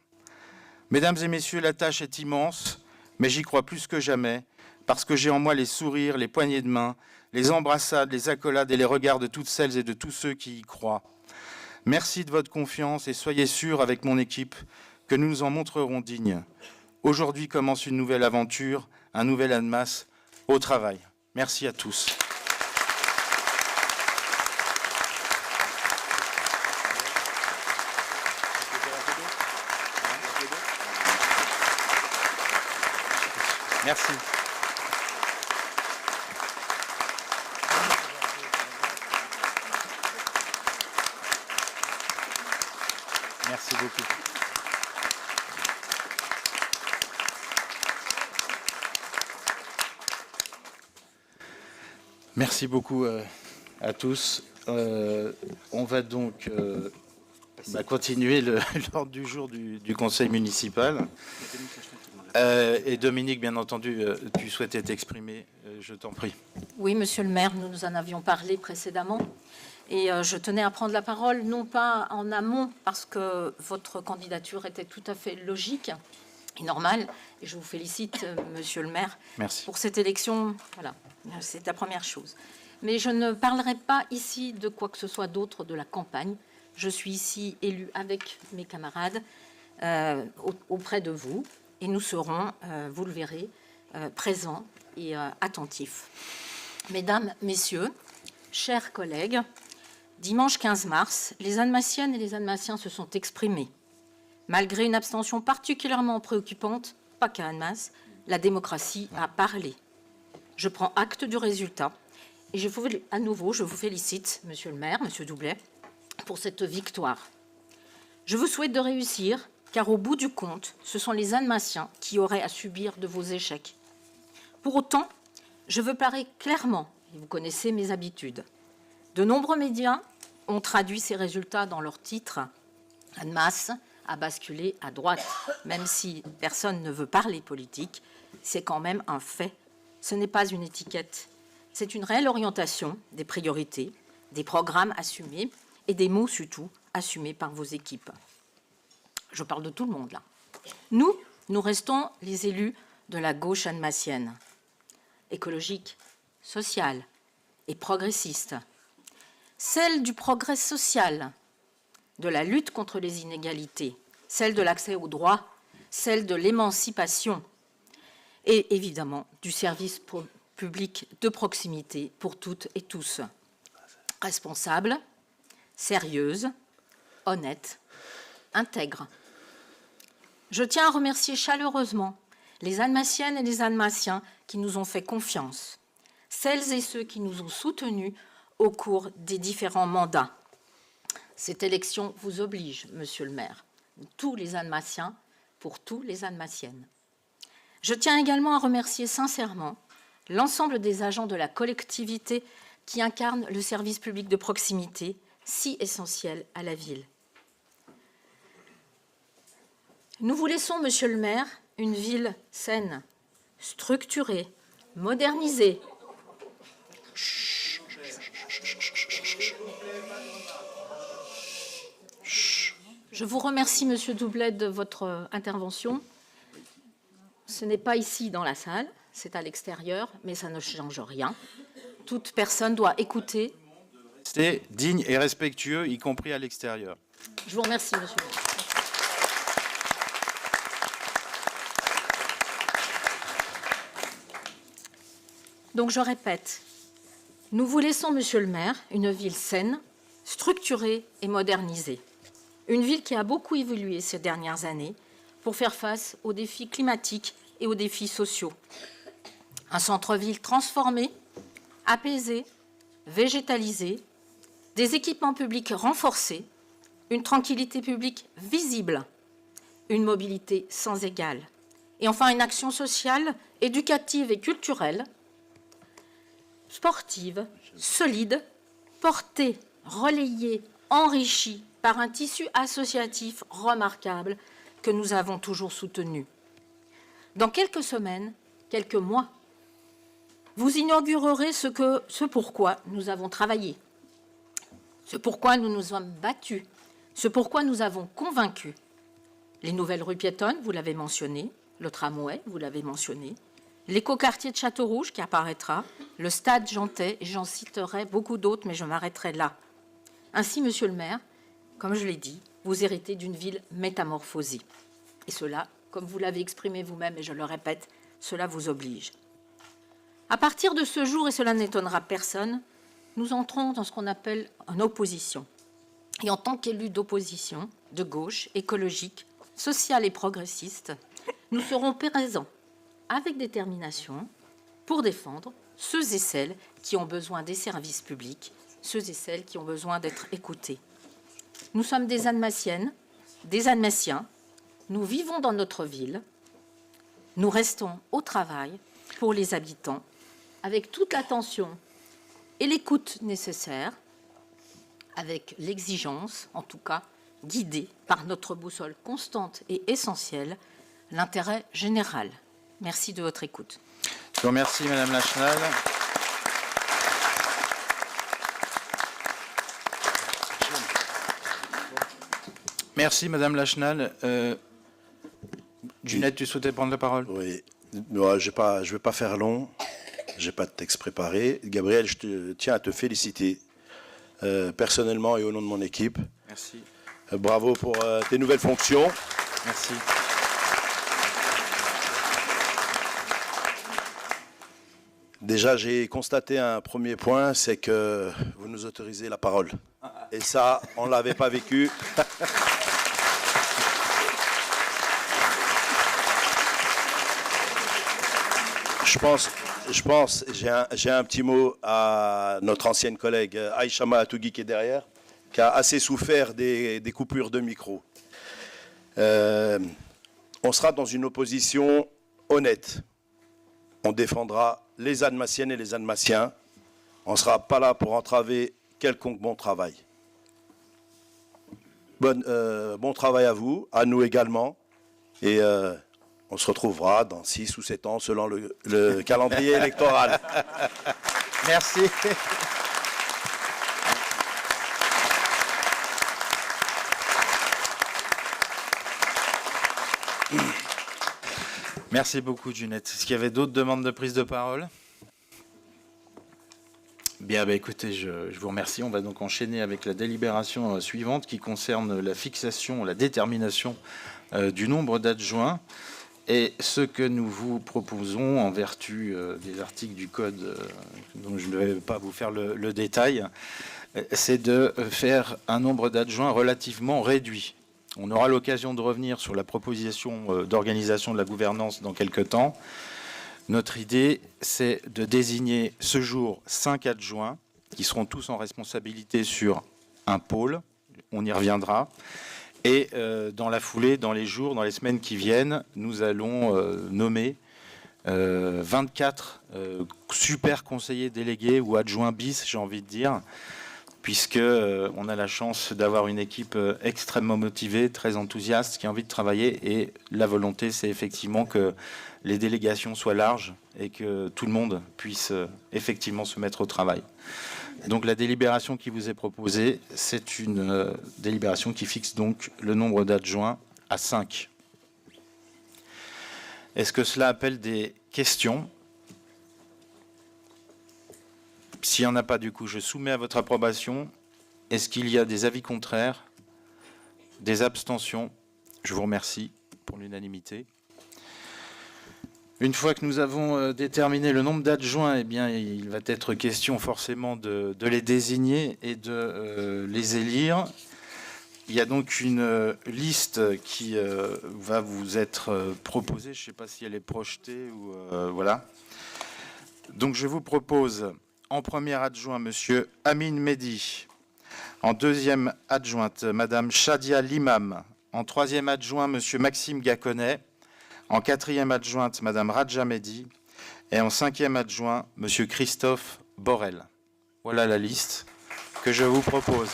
Mesdames et messieurs, la tâche est immense, mais j'y crois plus que jamais, parce que j'ai en moi les sourires, les poignées de main, les embrassades, les accolades et les regards de toutes celles et de tous ceux qui y croient. Merci de votre confiance et soyez sûrs avec mon équipe que nous nous en montrerons dignes. Aujourd'hui commence une nouvelle aventure, un nouvel Annemasse au travail. Merci à tous. Merci. Merci beaucoup. Merci beaucoup à tous. On va donc continuer l'ordre du jour du conseil municipal. Et Dominique, bien entendu, tu souhaitais t'exprimer, je t'en prie.
Oui, monsieur le maire, nous en avions parlé précédemment. Et je tenais à prendre la parole, non pas en amont, parce que votre candidature était tout à fait logique et normale. Et je vous félicite, monsieur le maire,
Merci.
pour cette élection. Voilà, c'est la première chose. Mais je ne parlerai pas ici de quoi que ce soit d'autre de la campagne. Je suis ici élue avec mes camarades auprès de vous. Et nous serons, vous le verrez, présents et attentifs. Mesdames, messieurs, chers collègues, dimanche 15 mars, les Annemassiennes et les Annemassiens se sont exprimés. Malgré une abstention particulièrement préoccupante, pas qu'à Annemasse, la démocratie a parlé. Je prends acte du résultat et à nouveau, je vous félicite, monsieur le maire, monsieur Doublet, pour cette victoire. Je vous souhaite de réussir, car au bout du compte, ce sont les Annemassiens qui auraient à subir de vos échecs. Pour autant, je veux parler clairement, et vous connaissez mes habitudes. De nombreux médias ont traduit ces résultats dans leurs titres. Annemasse a basculé à droite, même si personne ne veut parler politique, c'est quand même un fait. Ce n'est pas une étiquette, c'est une réelle orientation des priorités, des programmes assumés et des mots surtout assumés par vos équipes. Je parle de tout le monde là. Nous restons les élus de la gauche annemassienne, écologique, sociale et progressiste. Celle du progrès social, de la lutte contre les inégalités, celle de l'accès aux droits, celle de l'émancipation et évidemment du service public de proximité pour toutes et tous. Responsable, sérieuse, honnête, intègre. Je tiens à remercier chaleureusement les Annemassiennes et les Annemassiens qui nous ont fait confiance, celles et ceux qui nous ont soutenus au cours des différents mandats. Cette élection vous oblige, monsieur le maire, tous les Annemassiens, pour tous les Annemassiennes. Je tiens également à remercier sincèrement l'ensemble des agents de la collectivité qui incarnent le service public de proximité, si essentiel à la ville. Nous vous laissons, Monsieur le maire, une ville saine, structurée, modernisée. Je vous remercie, Monsieur Doublet, de votre intervention. Ce n'est pas ici dans la salle, c'est à l'extérieur, mais ça ne change rien. Toute personne doit écouter.
C'est digne et respectueux, y compris à l'extérieur.
Je vous remercie, Monsieur le maire. Donc je répète, nous vous laissons, Monsieur le maire, une ville saine, structurée et modernisée. Une ville qui a beaucoup évolué ces dernières années pour faire face aux défis climatiques et aux défis sociaux. Un centre-ville transformé, apaisé, végétalisé, des équipements publics renforcés, une tranquillité publique visible, une mobilité sans égale, et enfin une action sociale, éducative et culturelle, sportive, solide, portée, relayée, enrichie par un tissu associatif remarquable que nous avons toujours soutenu. Dans quelques semaines, quelques mois, vous inaugurerez ce pourquoi nous avons travaillé, ce pourquoi nous nous sommes battus, ce pourquoi nous avons convaincu. Les nouvelles rues piétonnes, vous l'avez mentionné, le tramway, vous l'avez mentionné, l'écoquartier de Château-Rouge qui apparaîtra, le stade Jeantais, et j'en citerai beaucoup d'autres, mais je m'arrêterai là. Ainsi, Monsieur le maire, comme je l'ai dit, vous héritez d'une ville métamorphosée. Et cela, comme vous l'avez exprimé vous-même, et je le répète, cela vous oblige. À partir de ce jour, et cela n'étonnera personne, nous entrons dans ce qu'on appelle une opposition. Et en tant qu'élus d'opposition, de gauche, écologique, sociale et progressiste, nous serons présents avec détermination pour défendre ceux et celles qui ont besoin des services publics, ceux et celles qui ont besoin d'être écoutés. Nous sommes des Annemassiennes, des Annemassiens, nous vivons dans notre ville, nous restons au travail pour les habitants, avec toute l'attention et l'écoute nécessaires, avec l'exigence, en tout cas guidée par notre boussole constante et essentielle, l'intérêt général. Merci de votre écoute.
Je vous remercie, Madame Lachenal. Merci, Madame Lachenal. Ginette, tu souhaitais prendre la parole?
Oui. Moi, je ne vais pas faire long. Je n'ai pas de texte préparé. Gabriel, je tiens à te féliciter personnellement et au nom de mon équipe.
Merci.
Bravo pour tes nouvelles fonctions.
Merci.
Déjà, j'ai constaté un premier point, c'est que vous nous autorisez la parole. Et ça, on ne l'avait pas vécu. Je pense, j'ai un petit mot à notre ancienne collègue Aïcha Mahatougi qui est derrière, qui a assez souffert des coupures de micro. On sera dans une opposition honnête. On défendra les Annemassiennes et les Annemassiens. On ne sera pas là pour entraver quelconque bon travail. Bon travail à vous, à nous également. Et on se retrouvera dans 6 ou 7 ans selon le calendrier électoral.
Merci. Merci beaucoup, Ginette. Est-ce qu'il y avait d'autres demandes de prise de parole? Bien, écoutez, je vous remercie. On va donc enchaîner avec la délibération suivante qui concerne la fixation, la détermination du nombre d'adjoints. Et ce que nous vous proposons, en vertu des articles du Code, dont je ne vais pas vous faire le détail, c'est de faire un nombre d'adjoints relativement réduit. On aura l'occasion de revenir sur la proposition d'organisation de la gouvernance dans quelques temps. Notre idée, c'est de désigner ce jour 5 adjoints qui seront tous en responsabilité sur un pôle. On y reviendra. Et dans la foulée, dans les jours, dans les semaines qui viennent, nous allons nommer 24 super conseillers délégués ou adjoints bis, j'ai envie de dire, puisque on a la chance d'avoir une équipe extrêmement motivée, très enthousiaste, qui a envie de travailler. Et la volonté, c'est effectivement que les délégations soient larges et que tout le monde puisse effectivement se mettre au travail. Donc la délibération qui vous est proposée, c'est une délibération qui fixe donc le nombre d'adjoints à 5. Est-ce que cela appelle des questions? S'il n'y en a pas, du coup, je soumets à votre approbation. Est-ce qu'il y a des avis contraires? Des abstentions? Je vous remercie pour l'unanimité. Une fois que nous avons déterminé le nombre d'adjoints, eh bien, il va être question forcément de les désigner et de les élire. Il y a donc une liste qui va vous être proposée. Je ne sais pas si elle est projetée ou voilà. Donc je vous propose en premier adjoint Monsieur Amin Mehdi, en deuxième adjointe Madame Shadia Limam, en troisième adjoint Monsieur Maxime Gaconnet, en quatrième adjointe Madame Radja Mehdi et en cinquième adjoint Monsieur Christophe Borel. Voilà la liste que je vous propose.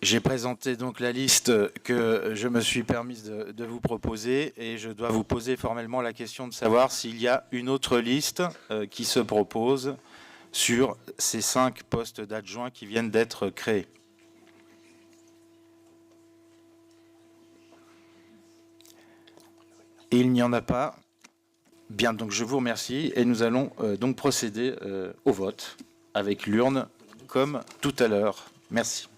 J'ai présenté donc la liste que je me suis permise de vous proposer et je dois vous poser formellement la question de savoir s'il y a une autre liste qui se propose sur ces 5 postes d'adjoints qui viennent d'être créés. Et il n'y en a pas. Bien, donc je vous remercie et nous allons donc procéder au vote avec l'urne comme tout à l'heure. Merci.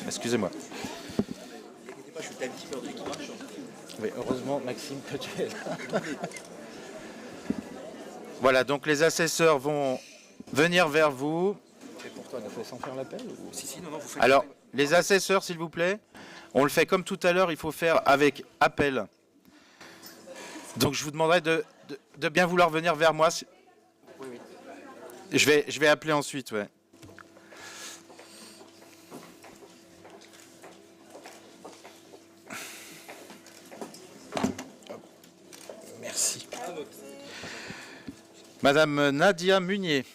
Excusez-moi. Oui, heureusement, Maxime, que tu es là. Voilà, donc les assesseurs vont venir vers vous. Et pour toi, on a fait sans faire l'appel ou...
Si, non, vous faites.
Alors, les assesseurs, s'il vous plaît, on le fait comme tout à l'heure, il faut faire avec appel. Donc, je vous demanderai de bien vouloir venir vers moi.
Oui, oui.
Je vais appeler ensuite, ouais. Merci. Madame Nadia Munier.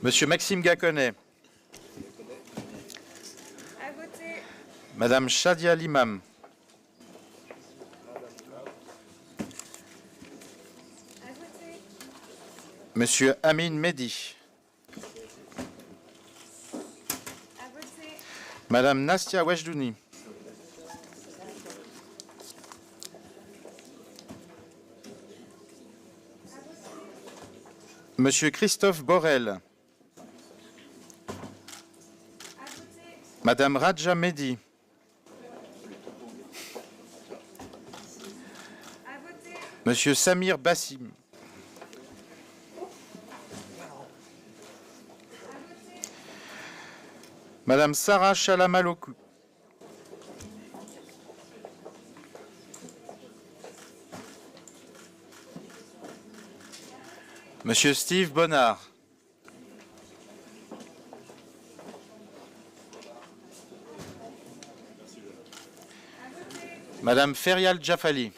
Monsieur Maxime Gaconnet.
À voter.
Madame Shadia Limam.
À voter.
Monsieur Amin Mehdi.
À voter.
Madame Nastia Wajdouni. Monsieur Christophe Borel.
À voter.
Madame Radja Mehdi.
À voter.
Monsieur Samir Bassim. Madame Sarah Chalamaloku. Monsieur Steve Bonnard. Madame Ferial Jaffali.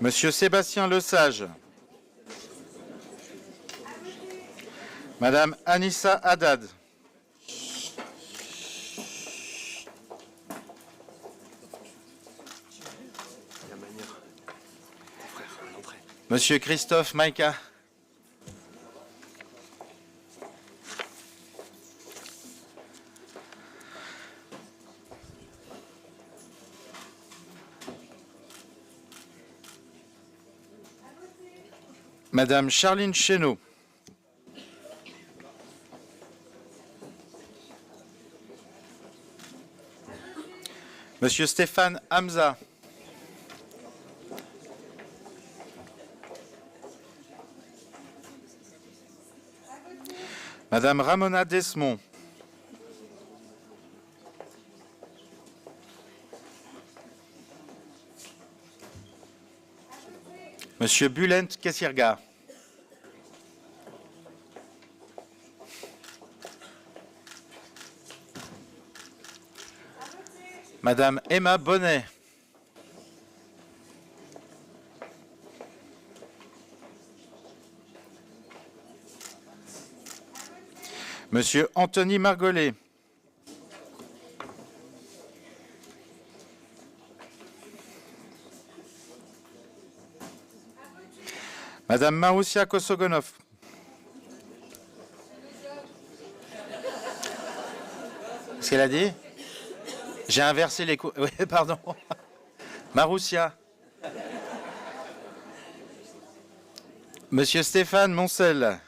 Monsieur Sébastien Lesage. Madame Anissa Haddad.
La manière. Tes frères, à l'entrée.
Monsieur Christophe Maïka. Madame Charline Chéneau. Monsieur Stéphane Hamza. Madame Ramona Desmond. Monsieur Bulent Kessirga. Madame Emma Bonnet. Monsieur Anthony Margollet. Madame Maroussia Kosogonov. Qu'est-ce qu'elle a dit? J'ai inversé les coups. Oui, pardon. Maroussia. Monsieur Stéphane Moncel.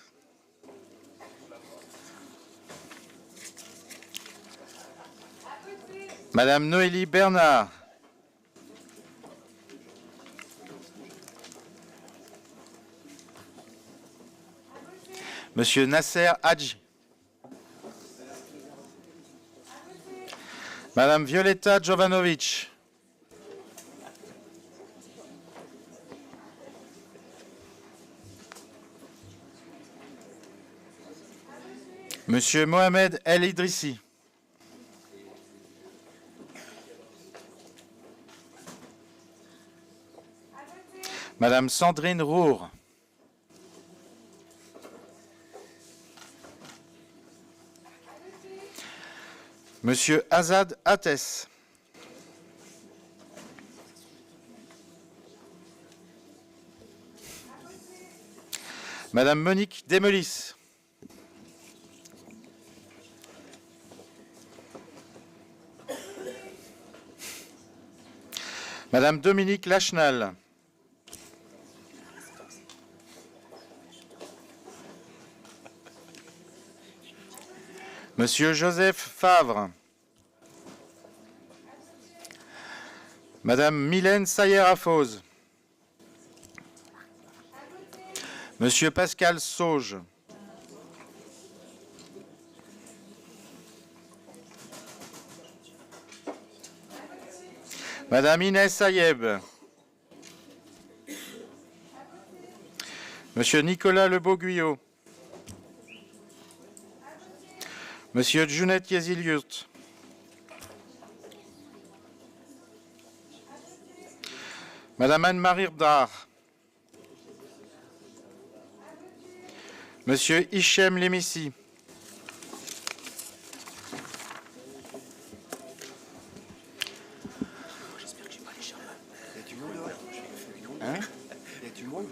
Madame Noélie Bernard. Monsieur Nasser Hadji. Madame Violetta Jovanovic. Monsieur Mohamed El Idrissi. Madame Sandrine Roure. Monsieur Azad Ates. Madame Monique Demelis. Madame Dominique Lachenal. Monsieur Joseph Favre. Madame Mylène Sayer-Afoz. Monsieur Pascal Sauge. Madame Inès Ayeb. Monsieur Nicolas Lebeau-Guyot. Monsieur Djounet Yaziliut. Madame Anne-Marie Bdar. Monsieur Hichem Lemissi.
J'espère que j'ai pas les charmes. Il y a du monde dehors. Hein? Il y a du monde.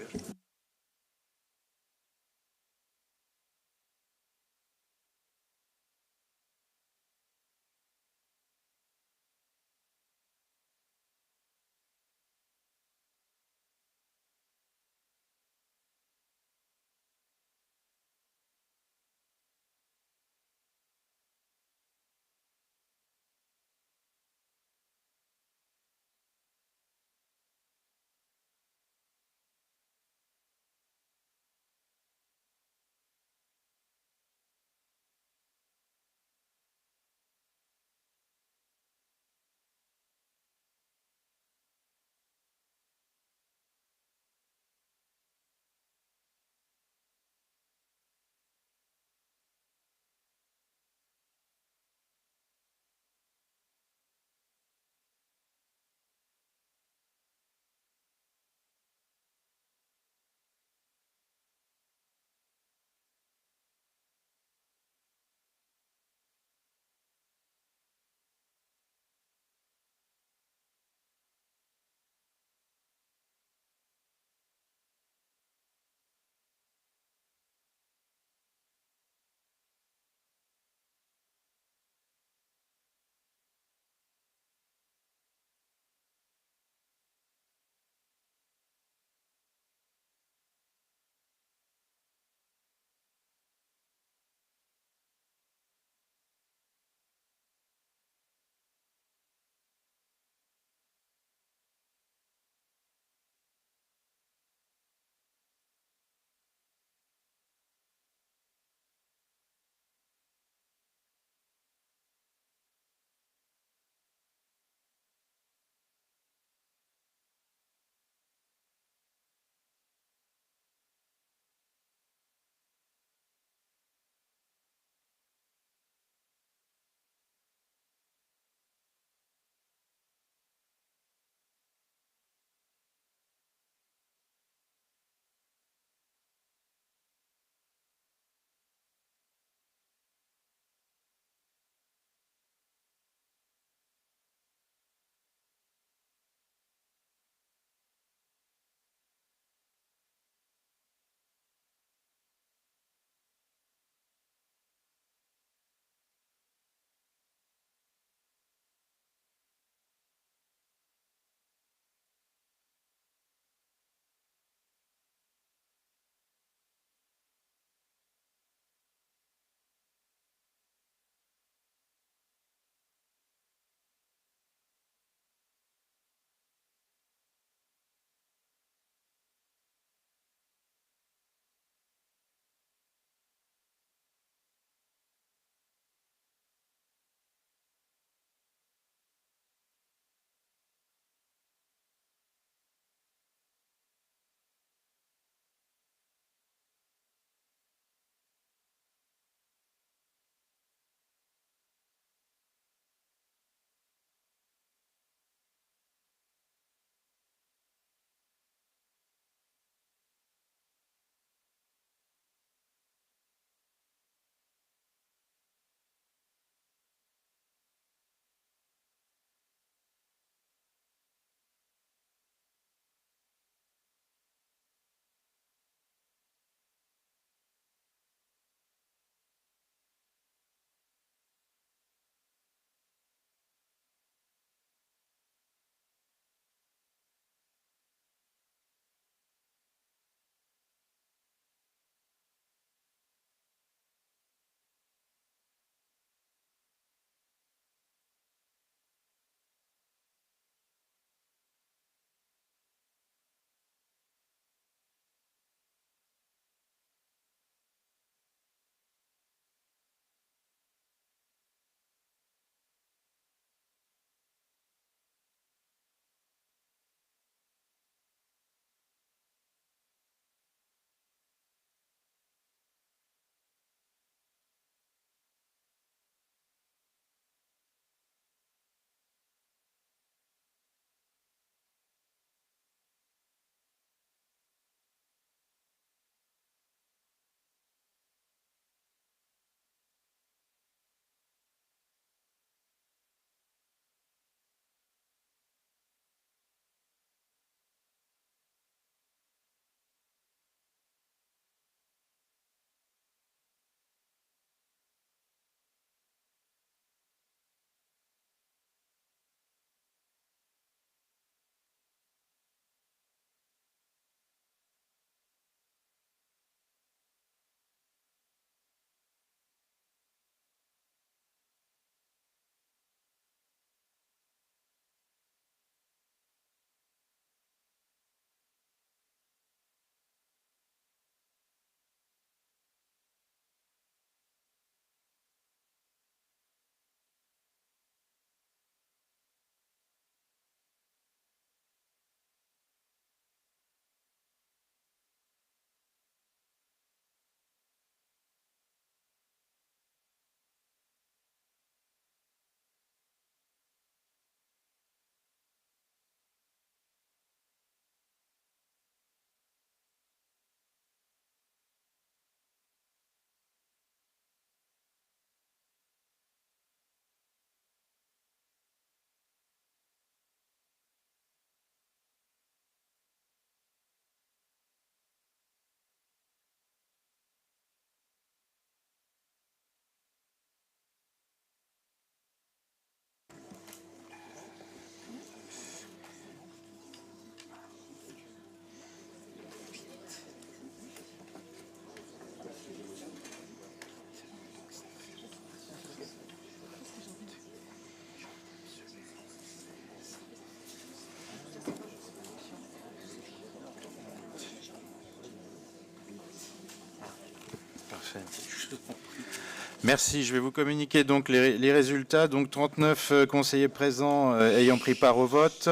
Merci, je vais vous communiquer donc les résultats. Donc 39 conseillers présents ayant pris part au vote.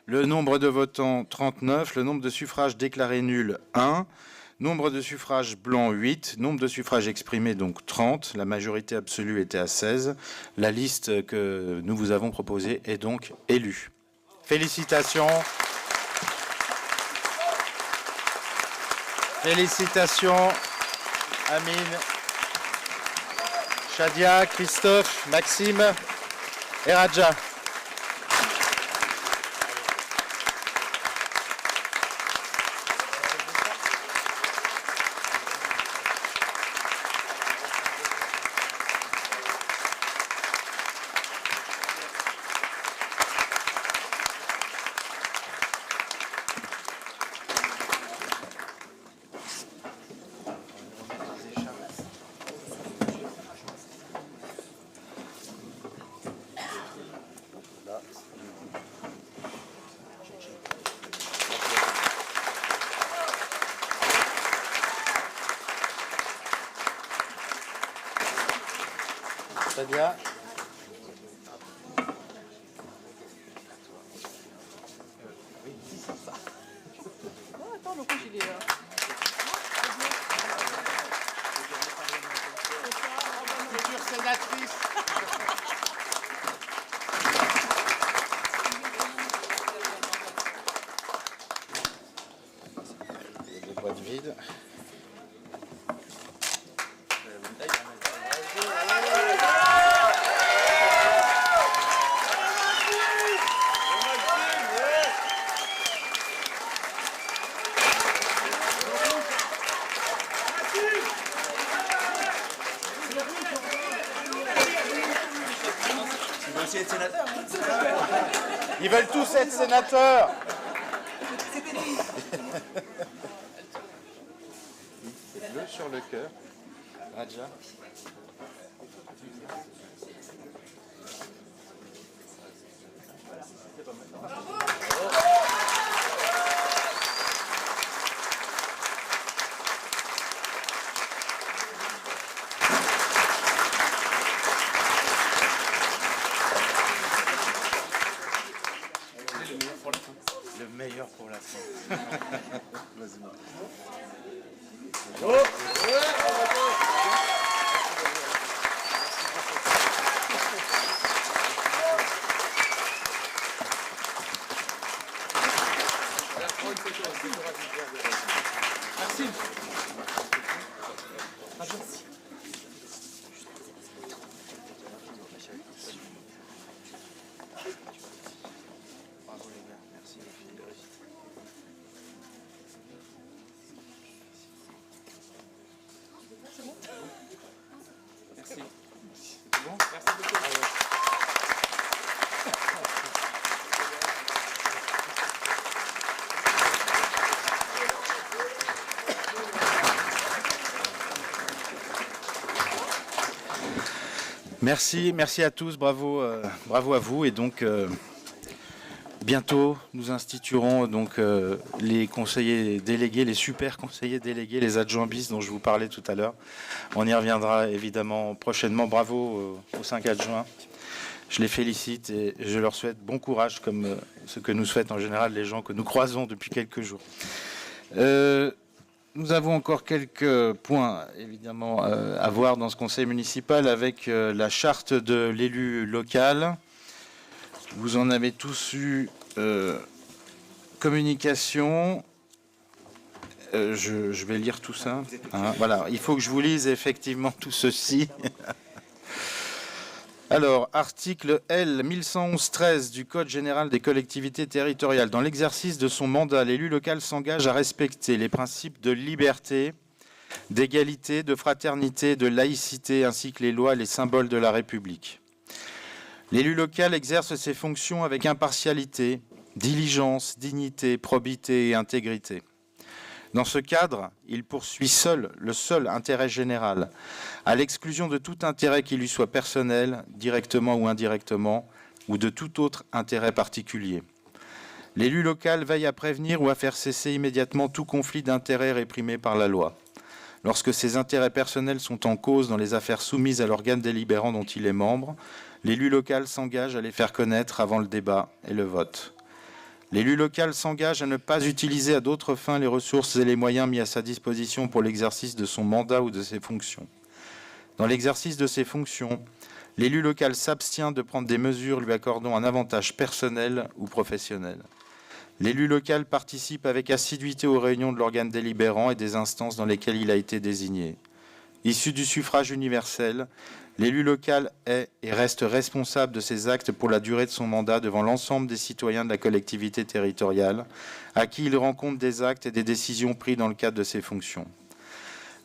Le nombre de votants 39, le nombre de suffrages déclarés nuls 1, nombre de suffrages blancs 8, nombre de suffrages exprimés donc 30, la majorité absolue était à 16. La liste que nous vous avons proposée est donc élue. Félicitations. Félicitations, Amine, Shadia, Christophe, Maxime et Raja. Shadia. Les boîtes vides. Ils veulent tous être sénateurs. C'est bleu sur le cœur. Raja. Le meilleur pour la fin. Vas-y. Bravo les gars, merci les filles. Merci. C'est bon ? Merci beaucoup. Merci à tous, bravo à vous. Et donc, bientôt, nous instituerons donc les conseillers délégués, les super conseillers délégués, les adjoints bis dont je vous parlais tout à l'heure. On y reviendra évidemment prochainement. Bravo aux 5 adjoints. Je les félicite et je leur souhaite bon courage, comme ce que nous souhaitent en général les gens que nous croisons depuis quelques jours. Nous avons encore quelques points, évidemment, à voir dans ce conseil municipal avec la charte de l'élu local. Vous en avez tous eu communication. Je vais lire tout ça. Hein, voilà, il faut que je vous lise effectivement tout ceci. Alors, article L 1111-13 du Code général des collectivités territoriales. Dans l'exercice de son mandat, l'élu local s'engage à respecter les principes de liberté, d'égalité, de fraternité, de laïcité, ainsi que les lois et les symboles de la République. L'élu local exerce ses fonctions avec impartialité, diligence, dignité, probité et intégrité. Dans ce cadre, il poursuit le seul intérêt général, à l'exclusion de tout intérêt qui lui soit personnel, directement ou indirectement, ou de tout autre intérêt particulier. L'élu local veille à prévenir ou à faire cesser immédiatement tout conflit d'intérêts réprimé par la loi. lorsque ses intérêts personnels sont en cause dans les affaires soumises à l'organe délibérant dont il est membre, l'élu local s'engage à les faire connaître avant le débat et le vote. L'élu local s'engage à ne pas utiliser à d'autres fins les ressources et les moyens mis à sa disposition pour l'exercice de son mandat ou de ses fonctions. Dans l'exercice de ses fonctions, l'élu local s'abstient de prendre des mesures lui accordant un avantage personnel ou professionnel. L'élu local participe avec assiduité aux réunions de l'organe délibérant et des instances dans lesquelles il a été désigné. Issu du suffrage universel, l'élu local est et reste responsable de ses actes pour la durée de son mandat devant l'ensemble des citoyens de la collectivité territoriale, à qui il rend compte des actes et des décisions pris dans le cadre de ses fonctions.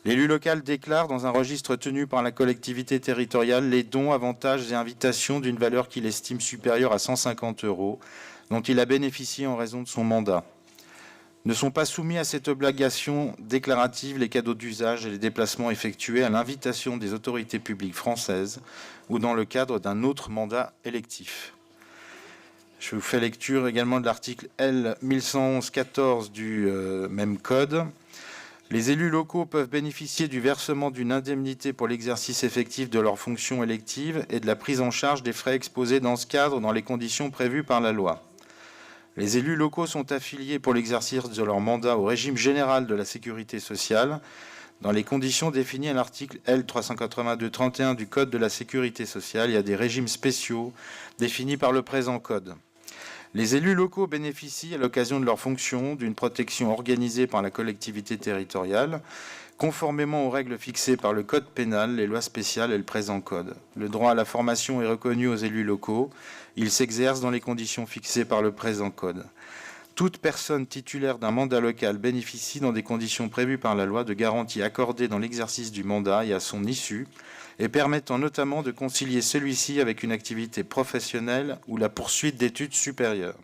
L'élu local déclare dans un registre tenu par la collectivité territoriale les dons, avantages et invitations d'une valeur qu'il estime supérieure à 150 €, dont il a bénéficié en raison de son mandat. Ne sont pas soumis à cette obligation déclarative les cadeaux d'usage et les déplacements effectués à l'invitation des autorités publiques françaises ou dans le cadre d'un autre mandat électif. Je vous fais lecture également de l'article L. 1111-14 du même code. Les élus locaux peuvent bénéficier du versement d'une indemnité pour l'exercice effectif de leurs fonctions électives et de la prise en charge des frais exposés dans ce cadre dans les conditions prévues par la loi. Les élus locaux sont affiliés pour l'exercice de leur mandat au régime général de la sécurité sociale, dans les conditions définies à l'article L. 382-31 du Code de la sécurité sociale. Il y a des régimes spéciaux définis par le présent code. Les élus locaux bénéficient, à l'occasion de leurs fonctions, d'une protection organisée par la collectivité territoriale, conformément aux règles fixées par le Code pénal, les lois spéciales et le présent code. Le droit à la formation est reconnu aux élus locaux. Il s'exerce dans les conditions fixées par le présent code. Toute personne titulaire d'un mandat local bénéficie, dans des conditions prévues par la loi, de garanties accordées dans l'exercice du mandat et à son issue, et permettant notamment de concilier celui-ci avec une activité professionnelle ou la poursuite d'études supérieures.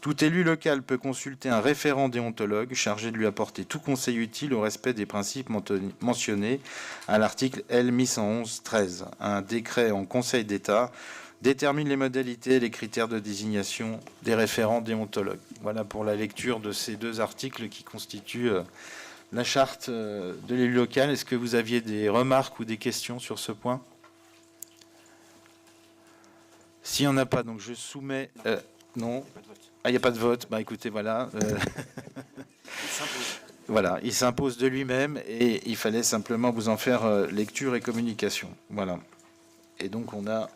Tout élu local peut consulter un référent déontologue chargé de lui apporter tout conseil utile au respect des principes mentionnés à l'article L. 1111-13. Un décret en Conseil d'État détermine les modalités et les critères de désignation des référents déontologues. Voilà pour la lecture de ces deux articles qui constituent la charte de l'élu local. Est-ce que vous aviez des remarques ou des questions sur ce point? S'il n'y en a pas, donc je soumets... non. Ah, il n'y a pas de vote. Bah, écoutez, voilà. Voilà, il s'impose de lui-même et il fallait simplement vous en faire lecture et communication. Voilà. Et donc, on a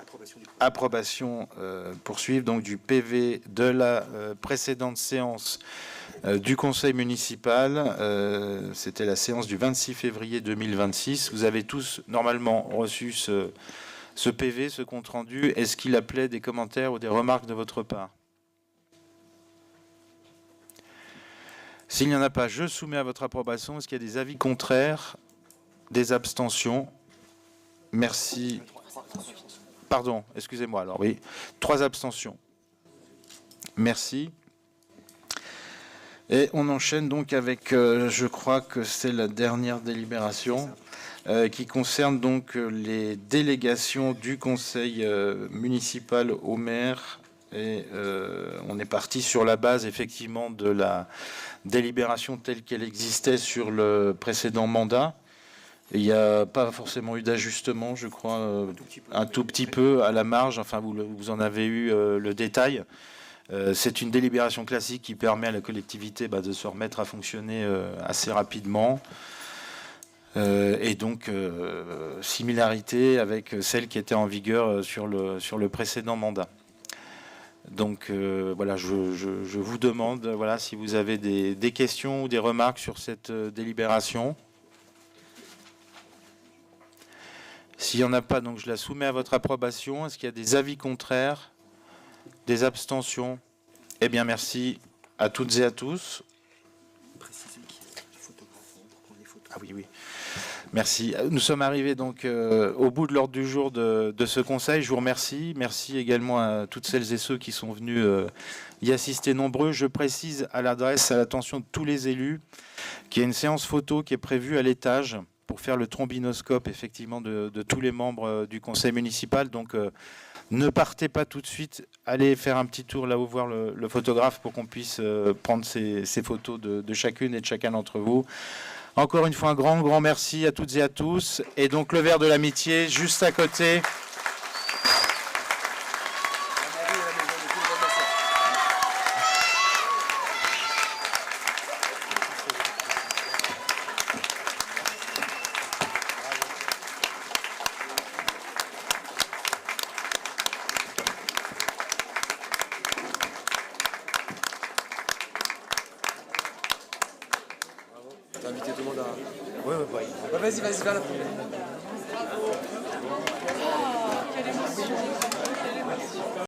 approbation poursuivre donc du PV de la précédente séance du Conseil municipal. C'était la séance du 26 février 2026. Vous avez tous normalement reçu ce PV, ce compte-rendu. Est-ce qu'il appelait des commentaires ou des remarques de votre part? S'il n'y en a pas, je soumets à votre approbation. Est-ce qu'il y a des avis contraires, des abstentions? Merci. Pardon, excusez-moi. Alors oui, 3 abstentions. Merci. Et on enchaîne donc avec, je crois que c'est la dernière délibération, qui concerne donc les délégations du conseil municipal au maire. Et on est parti sur la base effectivement de la délibération telle qu'elle existait sur le précédent mandat. Et il n'y a pas forcément eu d'ajustement, je crois, un tout petit peu à la marge. Enfin, vous en avez eu le détail. C'est une délibération classique qui permet à la collectivité de se remettre à fonctionner assez rapidement. Et donc, similarité avec celle qui était en vigueur sur le précédent mandat. Donc voilà, je vous demande voilà, si vous avez des questions ou des remarques sur cette délibération. S'il n'y en a pas, donc je la soumets à votre approbation. Est-ce qu'il y a des avis contraires, des abstentions? Eh bien, merci à toutes et à tous. Ah oui, oui. Merci. Nous sommes arrivés donc au bout de l'ordre du jour de ce conseil. Je vous remercie. Merci également à toutes celles et ceux qui sont venus y assister nombreux. Je précise à l'attention de tous les élus qu'il y a une séance photo qui est prévue à l'étage pour faire le trombinoscope effectivement de tous les membres du conseil municipal. Donc ne partez pas tout de suite. Allez faire un petit tour là-haut voir le photographe pour qu'on puisse prendre ces photos de chacune et de chacun d'entre vous. Encore une fois, un grand merci à toutes et à tous. Et donc le verre de l'amitié, juste à côté.
T'as invité tout le monde à... Ouais, vas-y, va la première.